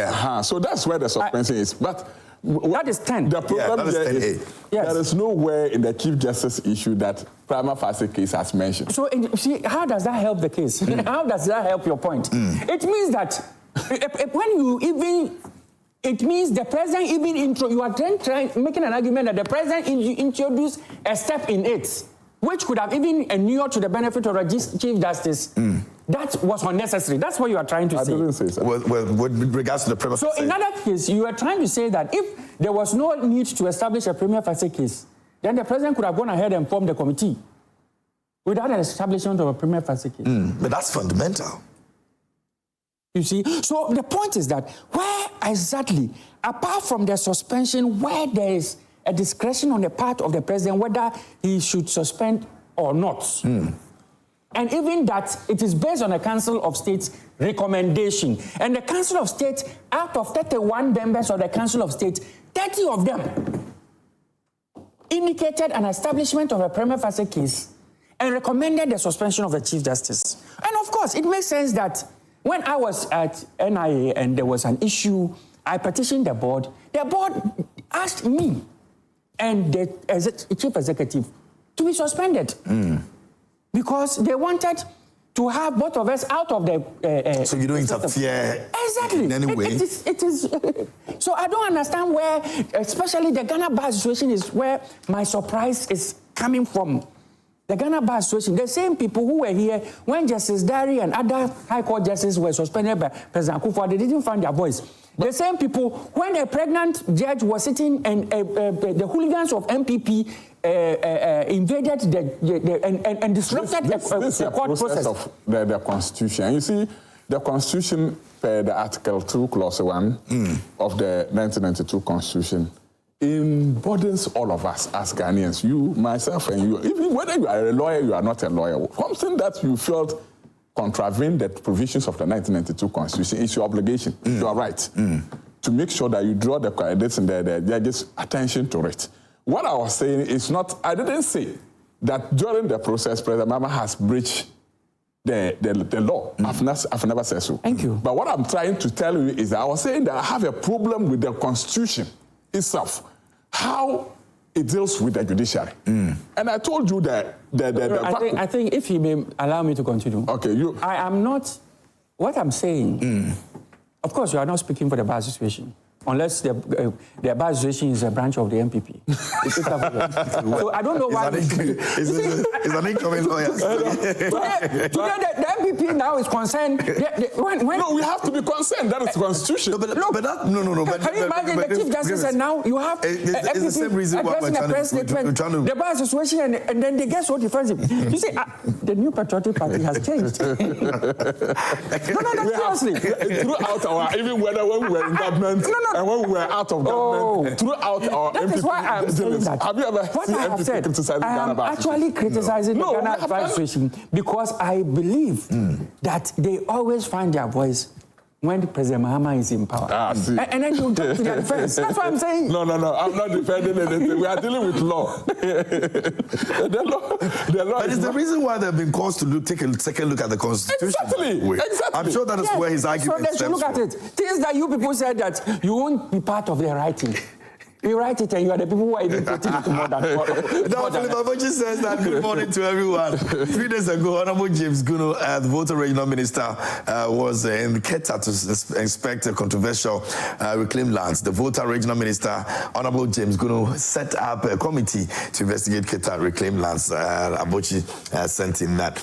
So that's where the suspension is. But
That is 10.
The problem
that is
here is there is nowhere in the Chief Justice issue that prima facie case has mentioned.
So, see, how does that help the case? How does that help your point? It means that when you even... It means the president even you are making an argument that the president introduced a step in it, which could have even inured to the benefit of the Chief Justice. That was unnecessary. That's what you are trying to say.
I didn't say so.
Well, with regards to the prima facie.
So in other case, you are trying to say that if there was no need to establish a prima facie case, then the president could have gone ahead and formed the committee without an establishment of a prima facie case.
But that's fundamental.
You see? So the point is that where exactly, apart from the suspension, where there is a discretion on the part of the president whether he should suspend or not, and even that it is based on the Council of State's recommendation, and the Council of State, out of 31 members of the Council of State, 30 of them indicated an establishment of a prima facie case and recommended the suspension of the Chief Justice. And of course, it makes sense that when I was at NIA and there was an issue, I petitioned the board. The board asked me and the chief executive to be suspended because they wanted to have both of us out of the...
so you don't interfere
exactly.
in any way?
It is. So I don't understand where, especially the Ghana Bar Association is where my surprise is coming from. The Ghana Bar Association, the same people who were here when Justice Dari and other High Court justices were suspended by President Akufo, they didn't find their voice. The same people, when a pregnant judge was sitting and the hooligans of MPP invaded and disrupted the court process.
Of the Constitution. You see, the Constitution, the Article 2, Clause 1 of the 1992 Constitution, embodies all of us as Ghanaians, you, myself, and you. Even whether you are a lawyer, you are not a lawyer, something that you felt contravened the provisions of the 1992 Constitution, it's your obligation, your right, to make sure that you draw the candidates and the judges' attention to it. What I was saying is not, I didn't say that during the process, President Mahama has breached the law. I've never said so.
Thank you.
But what I'm trying to tell you is that I was saying that I have a problem with the Constitution itself, how it deals with the judiciary. And I told you that
I think if you may allow me to continue.
Okay,
I am not, what I'm saying, of course you are not speaking for the Bar Association, unless the Bar Association is a branch of the MPP. So I don't know why...
It's an incoming lawyer.
Today the MPP now is concerned...
No, we have to be concerned. That is the Constitution.
No.
Can you imagine the Chief Justice and now you have
it's the same reason why we're trying to...
The Bar Association and then they get so defensive. You see, the New Patriotic Party has changed. No, seriously.
Throughout our... Even when we were in government... And when we were out of government, throughout our
that
MPP...
is why I'm saying that.
Have you ever seen MPP criticizing Ghana?
I am actually criticizing the Ghana Bar Association because I believe that they always find their voice when President Mahama is in power. And then you jump to their defense. That's what I'm saying.
No, I'm not defending anything. We are dealing with law. The law
But it's the reason why they've been caused to take a second look at the Constitution.
Exactly.
I'm sure that is where his argument
stems from. So they should look at it. Things that you people said that you won't be part of their writing. You write it and you are the people who are even putting it more than...
Now, Philip Abochi says that good morning to everyone. 3 days ago, Honorable James Guno, the Volta Regional Minister, was in Keta to inspect a controversial reclaimed lands. The Volta Regional Minister, Honorable James Guno, set up a committee to investigate Keta reclaimed lands. Abochi sent in that.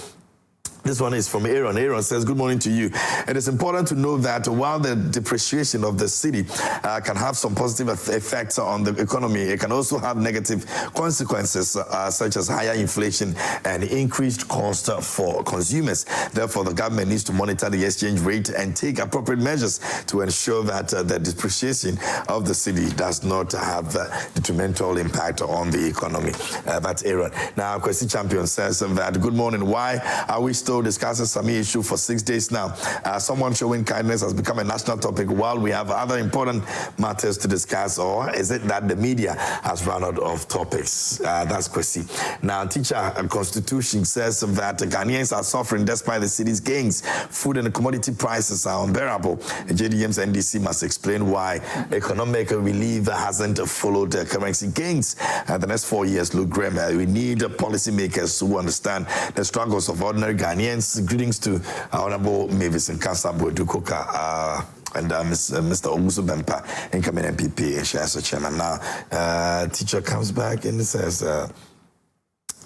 This one is from Aaron. Aaron says, good morning to you. It is important to know that while the depreciation of the city can have some positive effects on the economy, it can also have negative consequences such as higher inflation and increased cost for consumers. Therefore, the government needs to monitor the exchange rate and take appropriate measures to ensure that the depreciation of the city does not have detrimental impact on the economy. That's Aaron. Now, Kwesi Champion says that, good morning. Why are we still show discusses Sammy issue for 6 days now. Someone showing kindness has become a national topic while we have other important matters to discuss, or is it that the media has run out of topics? That's Kwesi. Now, teacher, Constitution says that Ghanaians are suffering despite the city's gains. Food and commodity prices are unbearable. JDM's NDC must explain why economic relief hasn't followed currency gains. The next 4 years look grim. We need policymakers who understand the struggles of ordinary Ghanaians. Greetings to Honorable Mavis and Kasabo Dukoka and Mr. Ogusu Bempa, incoming MPP, as a chairman. Now, teacher comes back and says,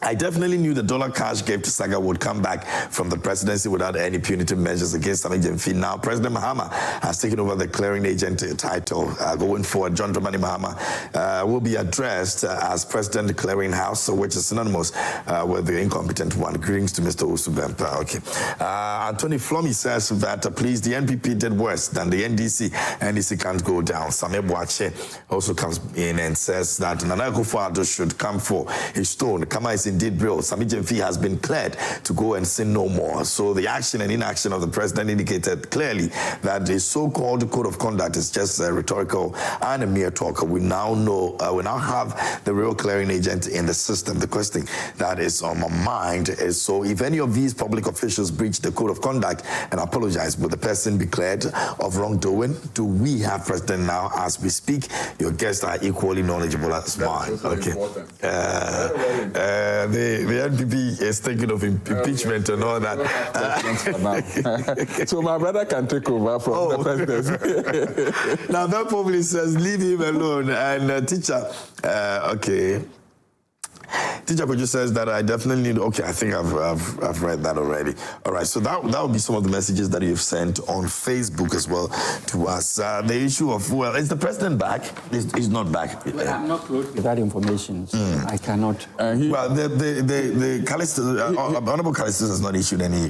I definitely knew the dollar cash gave to Saga would come back from the presidency without any punitive measures against Sammy Gyamfi. Now, President Mahama has taken over the clearing agent title. Going forward, John Dramani Mahama will be addressed as President Clearing House, which is synonymous with the incompetent one. Greetings to Mr. Usubempa. Okay. Anthony Flomi says that, please, the NPP did worse than the NDC. NDC can't go down. Sameh Boache also comes in and says that Nana Akufo-Addo should come for his stone. Kama is indeed real. Sammy Gyamfi has been cleared to go and sin no more. So the action and inaction of the president indicated clearly that the so-called code of conduct is just rhetorical and a mere talk. We now know, we now have the real clearing agent in the system. The question that is on my mind is, so if any of these public officials breach the code of conduct and apologize, will the person be cleared of wrongdoing? Do we have president now as we speak? Your guests are equally knowledgeable as mine. Okay. The NPP is thinking of impeachment and all that.
So my brother can take over from the presidency.
Now that probably says leave him alone. And teacher, okay. Teacher Kojo says that I definitely need. Okay, I think I've read that already. All right, so that would be some of the messages that you've sent on Facebook as well to us. The issue of, well, is the president back? He's not back.
I'm not close with that information, so I cannot.
Well, the Honorable Callistus has not issued any.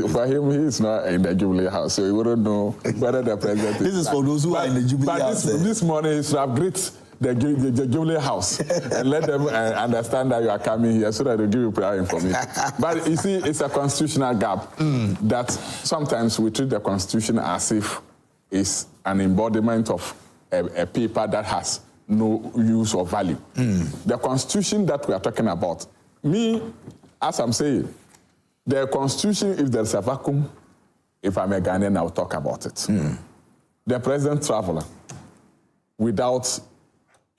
For him, he's not in the Jubilee House, so he wouldn't know whether the president.
This is for those who are in the Jubilee House.
This morning, he should have greeted the Jubilee House and let them understand that you are coming here so that they give you prior information. But you see, it's a constitutional gap that sometimes we treat the Constitution as if it's an embodiment of a paper that has no use or value. The Constitution that we are talking about, as I'm saying, the Constitution, if there's a vacuum, if I'm a Ghanaian, I'll talk about it. The president traveler without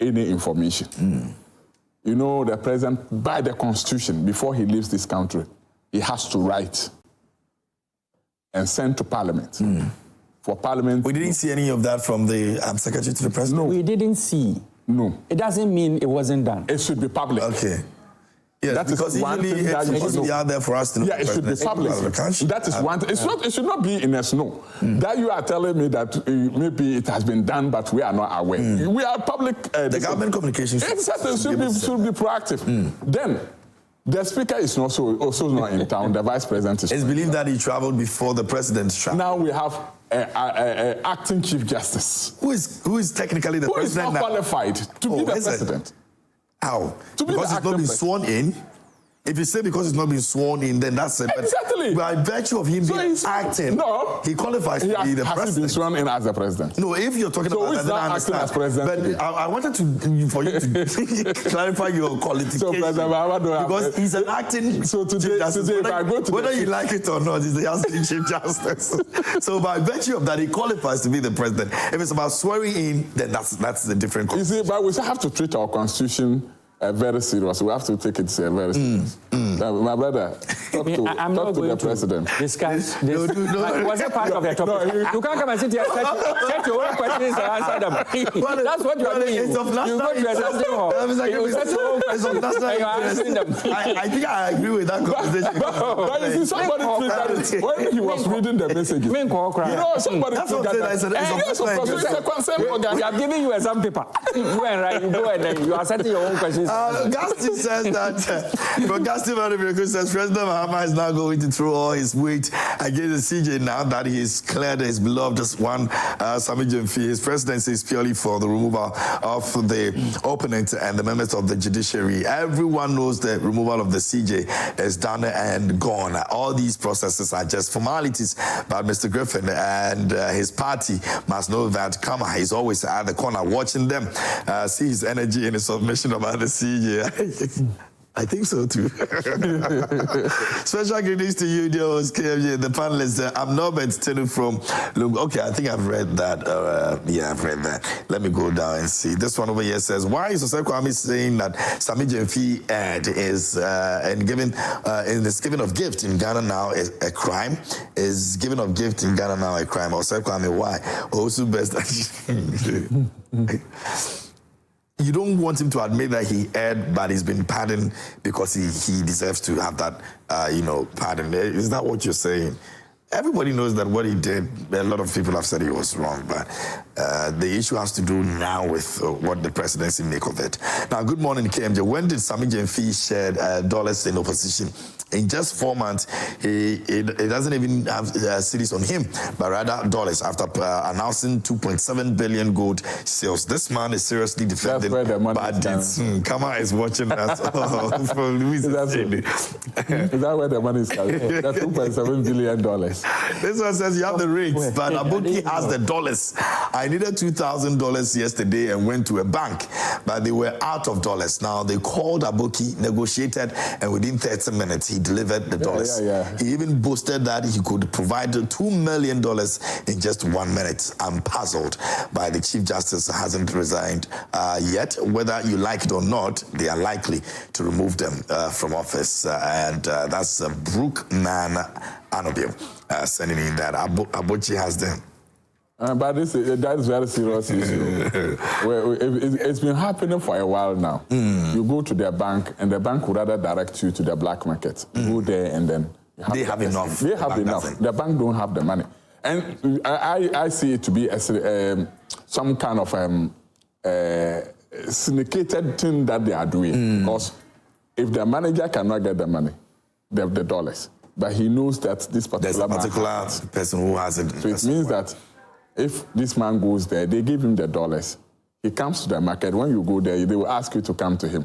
any information. You know, the president, by the Constitution, before he leaves this country, he has to write and send to Parliament. For Parliament.
We didn't see any of that from the Secretary to the President?
No, we didn't see.
No.
It doesn't mean it wasn't done.
It should be public.
Okay. Yes, that because usually it's supposed to be out there for us to know.
Yeah, it should be public. That is one thing. It should not be in a snow. That you are telling me that maybe it has been done, but we are not aware. We are public.
The government communications should
be proactive. Then, the speaker is also not in town. The vice president is.
It's believed that he traveled before the president's travel.
Now we have acting chief justice.
Who is technically the president now?
Who is not qualified to be the president.
How? Because it's not been sworn in? If you say because it's not been sworn in, then that's it.
Exactly.
But by virtue of him being acting, he qualifies to be the president.
Has he been sworn in as the president?
No, if you're talking about that, then I understand.
As president
but I wanted for you to clarify your qualifications. So, because he's an acting
Chief Justice.
Whether you like it or not, he's the acting Chief Justice. So by virtue of that, he qualifies to be the president. If it's about swearing in, then that's the different conversation.
You see, but we have to treat our Constitution very serious. We have to take it very serious. My brother, talk to the president.
Discuss this. Was it part of the topic? You can't come and sit here set your own questions and answer them. That's what you are doing. You go to a testing hall. You set your own questions and you are answering them.
I think I agree with that conversation.
But you see, somebody triggered it when he was reading the messages. You know, somebody triggered that.
They are giving you a exam paper. You go and write, you go and then you are setting your own questions.
Gasti says that, but Gasti Madam says President Mahama is now going to throw all his weight against the CJ now that he's cleared his beloved one, Sammy Gyamfi. His presidency is purely for the removal of the opponent and the members of the judiciary. Everyone knows the removal of the CJ is done and gone. All these processes are just formalities, but Mr. Griffin and his party must know that Kama is always at the corner watching them. See his energy and his submission about the CJ. I think so too. Special greetings to you, dear host KMJ, the panelists. I'm Norbert Tenu from Lungu. Okay, I think I've read that. Yeah, I've read that. Let me go down and see. This one over here says, why is Osei Kwame saying that Sammy Gyamfi is is giving of gift in Ghana now a crime? Is giving of gift in Ghana now a crime? Osei Kwame, why? Also best. You don't want him to admit that he erred, but he's been pardoned because he deserves to have that, pardon. Is that what you're saying? Everybody knows that what he did, a lot of people have said he was wrong, but the issue has to do now with what the presidency make of it. Now, good morning, KMJ. When did Sammy Gyamfi shed dollars in opposition? In just 4 months, he doesn't even have cities on him, but rather dollars after announcing 2.7 billion gold sales. This man is seriously defending bad deeds. Kama is watching us from Louis.
Is that where the money is coming? That's $2.7 billion.
This one says you have the rates, but Aboki has the dollars. I needed $2,000 yesterday and went to a bank, but they were out of dollars. Now they called Aboki, negotiated, and within 30 minutes he delivered the dollars. He even boasted that he could provide $2 million in just 1 minute. I'm puzzled by the Chief Justice hasn't resigned yet. Whether you like it or not, they are likely to remove them from office. And that's Brookman Anobio sending in that. Abochi has them.
But that is very serious issue. It's been happening for a while now. You go to their bank, and the bank would rather direct you to the black market. Go there, and then
they have enough.
They have enough. The bank don't have the money, and I see it to be some kind of syndicated thing that they are doing. Because if the manager cannot get the money, they have the dollars, but he knows that this particular
person who has it.
So it means that if this man goes there, they give him the dollars. He comes to the market. When you go there, they will ask you to come to him.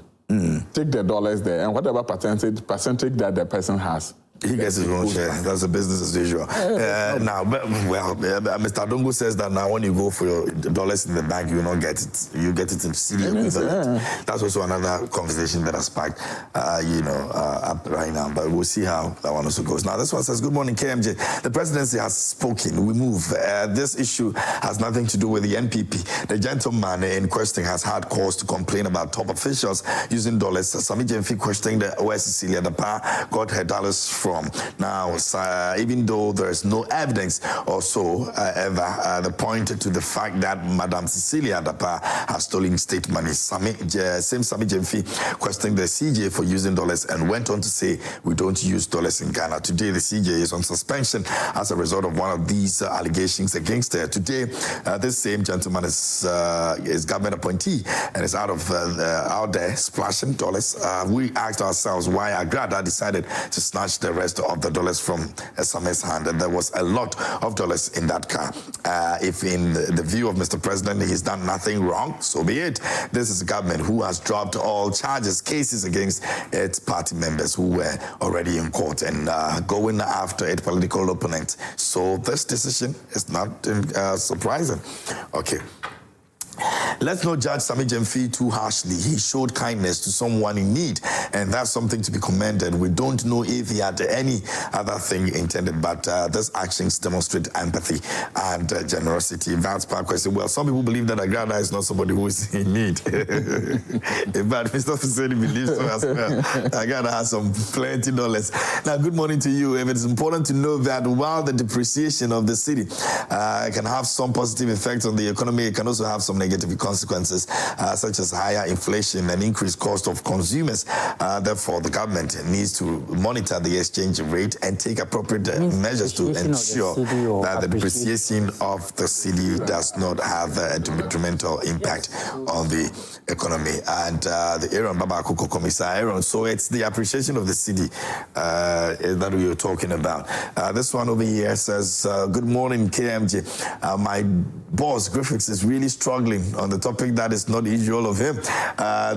Take the dollars there, and whatever percentage that the person has,
he gets his own share. That's a business as usual. Now, Mr. Adongo says that now when you go for your dollars in the bank, you will not get it. You get it in CD equivalent. That's also another conversation that has sparked, up right now. But we'll see how that one also goes. Now, this one says, good morning, KMJ. The presidency has spoken. We move. This issue has nothing to do with the NPP. The gentleman in question has had cause to complain about top officials using dollars. Sammy Gyamfi questioning where Cecilia Dapa got her dollars from. Now, even though there is no evidence or so ever, the point to the fact that Madam Cecilia Dapa has stolen state money. Sammy Gyamfi questioning the CJ for using dollars and went on to say, we don't use dollars in Ghana. Today, the CJ is on suspension as a result of one of these allegations against her. Today, this same gentleman is government appointee and is out there splashing dollars. We asked ourselves why Agrada decided to snatch the rest of the dollars from SM's hand, and there was a lot of dollars in that car. If in the view of Mr. President, he's done nothing wrong, so be it. This is a government who has dropped all cases against its party members who were already in court and going after its political opponent. So this decision is not surprising. Okay. Let's not judge Sammy Gyamfi too harshly. He showed kindness to someone in need, and that's something to be commended. We don't know if he had any other thing intended, but these actions demonstrate empathy and generosity. That's part question. Well, some people believe that Agrada is not somebody who is in need. But Mr. Fuseini believes so as well. Agrada has some plenty dollars. Now, good morning to you. If it is important to know that while the depreciation of the city can have some positive effects on the economy, it can also have some negative consequences such as higher inflation and increased cost of consumers. Therefore, the government needs to monitor the exchange rate and take appropriate measures to ensure that the depreciation of the cedi does not have a detrimental impact on the economy. And the Aaron Baba Kuko Commissar Aaron, so it's the appreciation of the cedi that we were talking about. This one over here says, good morning, KMJ. My boss, Griffiths, is really struggling on the topic that is not usual of him.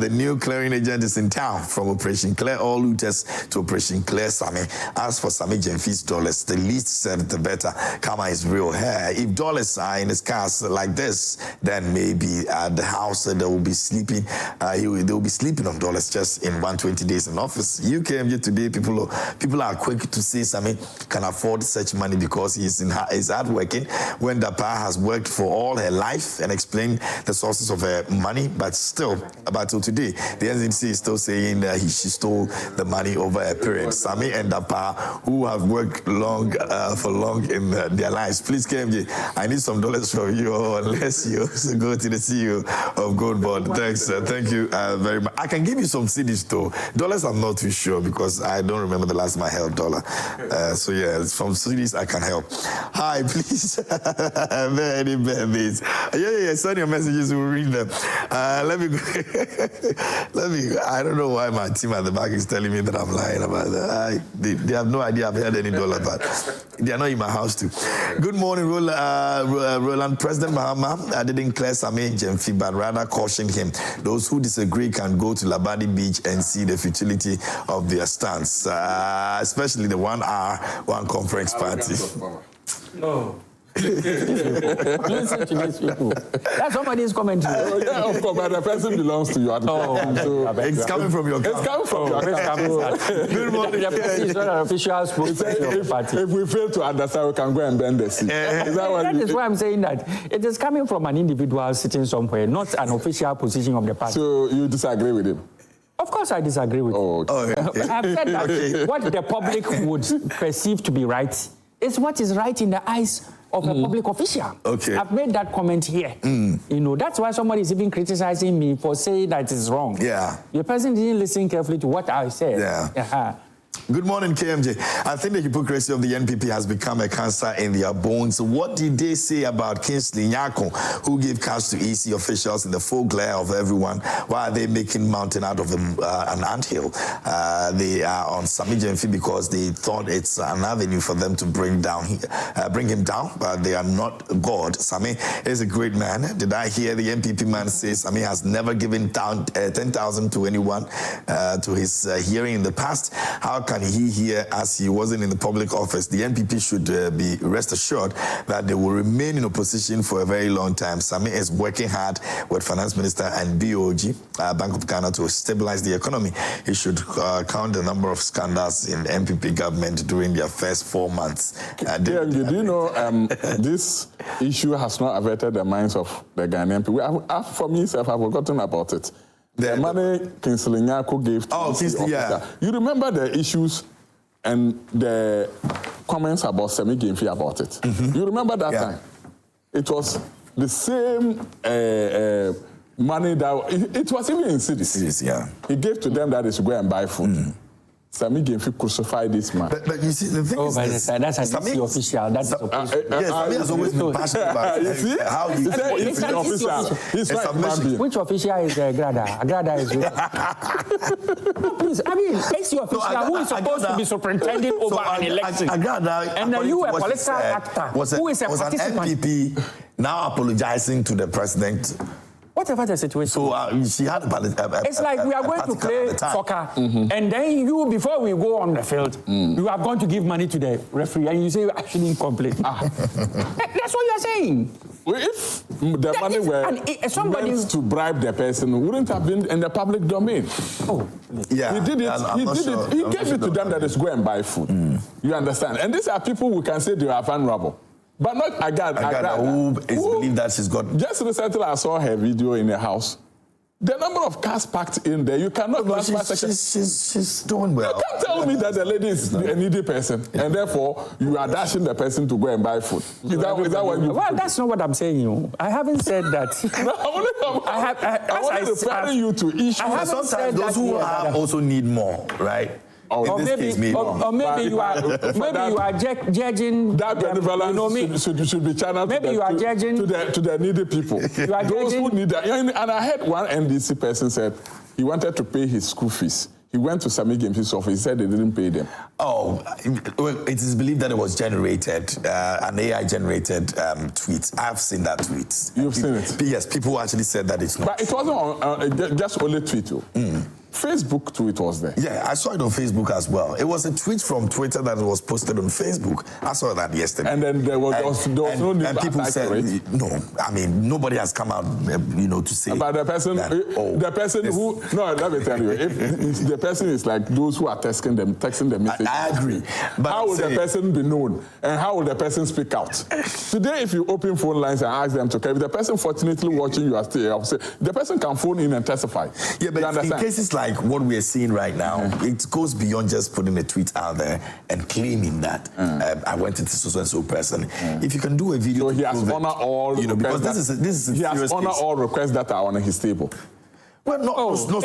The new clearing agent is in town from Operation Clear All Looters to Operation Clear Sammy. As for Sammy Gyamfi's dollars, the least said the better. Karma is real. If dollars are in his cars like this, then maybe at the house they will be sleeping. They will be sleeping on dollars just in 120 days in office. UKMJ today, people are quick to say Sammy can afford such money because he's hardworking. When Dapa has worked for all her life and explained the sources of her money, but still, about till today, the NZC is still saying that she stole the money over a period. Sammy and Dapa, who have worked for long in their lives. Please, KMJ, I need some dollars from you, unless you also go to the CEO of Gold Board. Thanks. Thank you very much. I can give you some cedis though. Dollars, I'm not too sure because I don't remember the last time I held dollar. So yeah, from cedis I can help. Hi, please. Very bad. Yeah. Send your messages. We'll read them. Let me go. I don't know why my team at the back is telling me that I'm lying about that. They have no idea I've had any dollar, but they are not in my house too. Good morning, Roland. President Mahama didn't clear Sammy Gyamfi, but rather cautioned him. Those who disagree can go to Labadi Beach and see the futility of their stance, especially the 1 hour, one conference party.
No. Listen to these people. That's somebody's commentary.
Yeah, of course, but the person belongs to you. So
it's coming from your account.
It's coming from your account.
Good morning.
The person is not an official spokesperson of the party.
If we fail to understand, we can go and bend the seat.
That is why I'm saying that it is coming from an individual sitting somewhere, not an official position of the party.
So you disagree with him?
Of course I disagree with him.
Okay.
I've said that what the public would perceive to be right is what is right in the eyes of a public official.
Okay.
I've made that comment here. You know, that's why somebody is even criticizing me for saying that it is wrong.
Yeah.
The person didn't listen carefully to what I said.
Yeah. Good morning, KMJ. I think the hypocrisy of the NPP has become a cancer in their bones. What did they say about Kingsley Nyako, who gave cash to EC officials in the full glare of everyone? Why are they making mountain out of an anthill? They are on Sammy Gyamfi because they thought it's an avenue for them to bring him down, but they are not God. Sammy is a great man. Did I hear the NPP man say Sammy has never given 10,000 to anyone to his hearing in the past? How can he hear as he wasn't in the public office? The NPP should be rest assured that they will remain in opposition for a very long time. Sammy is working hard with Finance Minister and BOG, Bank of Ghana, to stabilize the economy. He should count the number of scandals in NPP government during their first 4 months.
Do you know this issue has not averted the minds of the Ghanaian people? For me, I've forgotten about it. The money Kingsley Nyako gave to
Kingsley, yeah.
You remember the issues and the comments about Sammy Gyamfi about it? You remember that time? It was the same money that... It was even in cities.
Yeah.
He gave to them that they should go and buy food. Sammy Gyamfi crucified this man.
But you see, the thing is this,
that's an EC official. That's
yes, Sammy has always been passionate about
you see?
how he...
It's an official. He's like man.
Which official is Agrada? Agrada is... Please, I mean, EC official who is supposed to be superintending over an election.
Agrada,
and then you, a political actor, who is a participant.
An MPP now apologizing to the president.
Whatever the situation.
So she had
it's like we are going to play soccer, and then you, before we go on the field, you are going to give money to the referee, and you say you actually complain. That's what you are saying.
Well, if the money went to bribe the person, wouldn't have been in the public domain.
Oh,
yeah. He did it. He gave it to them that is go and buy food. You understand? And these are people who can say they are vulnerable. But not Agada,
who is believed that she's got...
Just recently I saw her video in the house. The number of cars packed in there, you cannot classify
she's doing well.
You can't tell me that the lady is a needy person, and therefore you are dashing the person to go and buy food. Is that what you...
Well, that's not what I'm saying. I haven't said that.
No, I'm referring you to issues.
Sometimes those who have also need more, right?
Or maybe you are judging
that benevolence should be channeled to the needy people. Those who need that. And I heard one NDC person said he wanted to pay his school fees. He went to Sammy Gyamfi's office. He said they didn't pay them.
Oh, well, it is believed that it was generated, an AI-generated tweet. I've seen that tweet.
You've seen it?
Yes, people actually said that it's not.
But it wasn't on, just only tweet. Facebook tweet was there.
Yeah, I saw it on Facebook as well. It was a tweet from Twitter that was posted on Facebook. I saw that yesterday.
And then there was no need.
And people said, no, I mean, nobody has come out, to say.
But the person, let me tell you, if the person is like those who are texting the message. I
agree. But
how will the person be known? And how will the person speak out? Today, if you open phone lines and ask them to come, if the person fortunately watching you are still, the person can phone in and testify.
Yeah, but in cases like what we are seeing right now, it goes beyond just putting a tweet out there and claiming that I went into so-and-so person. If you can do a video...
So he has honored all...
because this is a
he has honored all requests that are on his table.
Well, not so.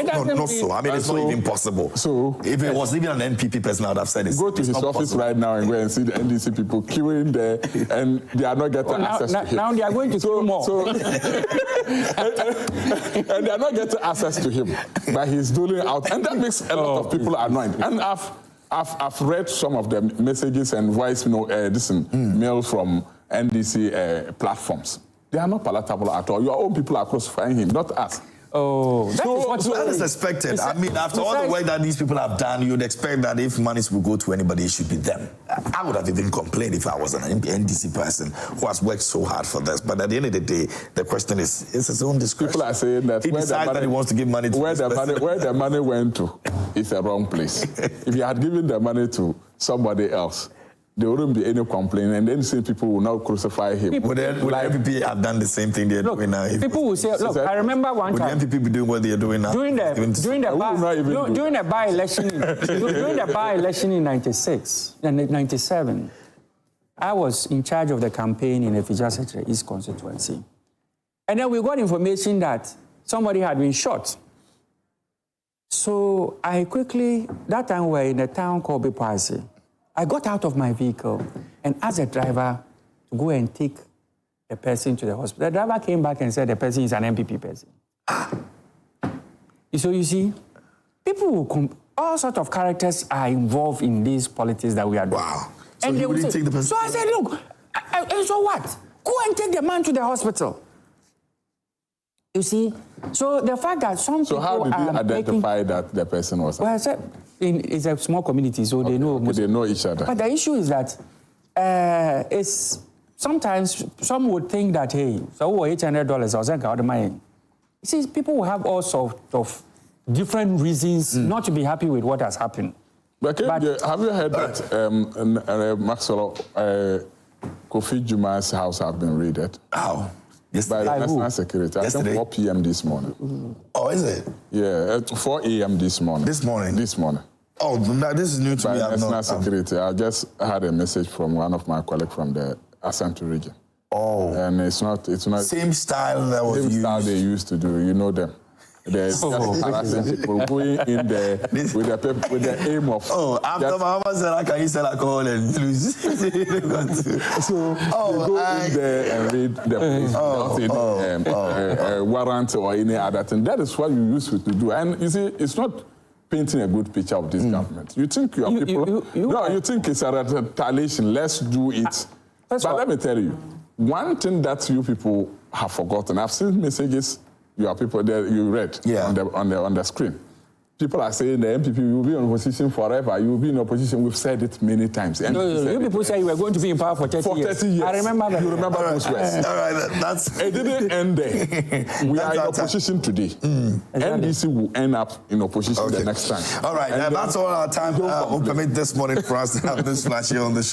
I mean, it's not even possible. So, if it was even an NPP person, I would have said it's
go to his office
possible
right now and go and see the NDC people queuing there, and they are not getting access to him.
Now they are going to do more.
And they are not getting access to him, but he's doling out, and that makes a lot of people annoyed. And I've read some of the messages and voice mail from NDC platforms. They are not palatable at all. Your own people are crucifying him, not us.
Oh,
that is expected. I mean, after all the work that these people have done, you'd expect that if monies will go to anybody, it should be them. I would have even complained if I was an NDC person who has worked so hard for this. But at the end of the day, the question is, it's his own discretion.
People are saying that
he decides that he wants to give money to
where the money went to is the wrong place. If you had given the money to somebody else, there wouldn't be any complaint, and then some people will now crucify him.
Would MPP have done the same thing they're doing now?
People will say, look, I remember one time...
Would the MPP be doing what they're doing now?
During the by-election in 96 and 97, I was in charge of the campaign in the Fijasatre East constituency. And then we got information that somebody had been shot. So I quickly, that time we were in a town called Bipasi. I got out of my vehicle and asked the driver to go and take the person to the hospital. The driver came back and said the person is an MPP person. So you see, people all sorts of characters are involved in these politics that we are doing.
Wow. So and they wouldn't take the person?
So I said, look, so what? Go and take the man to the hospital. You see? So the fact that some people
how did you identify that the person was...
Well, I said, it's a small community, so they know...
They know each other.
But the issue is that it's sometimes some would think that, hey, so $800, I was like, out of money. You see, people will have all sorts of different reasons not to be happy with what has happened.
But have you heard that Maxwell Kofi Juma's house have been raided?
How?
By the National Security. I think 4 p.m. this morning.
Oh, is it?
Yeah, 4 a.m. this morning.
This morning?
This morning.
Oh, this is new to me.
By National Security. I just had a message from one of my colleagues from the Asante region.
Oh.
And it's not...
Same style that was used.
Same style they used to do, you know them. They're harassing people going in there with the aim of...
Oh, after Mahama said, can you sell alcohol and lose?
So they go in there and raid the place without warrant or any other thing. That is what you used to do. And you see, it's not painting a good picture of this government. You think your people... you think it's a retaliation. Let's do it. But let me tell you, one thing that you people have forgotten, I've seen messages... Your people there, you read on the screen. People are saying the MPP will be in opposition forever. You will be in opposition. We've said it many times.
You people say you were going to be in power for 30 years. I remember that.
You remember those words.
All right, that's...
It didn't end there. We are in opposition today. NDC will end up in opposition the next time.
All right, that's all our time will permit this morning for us to have this flash here on the show.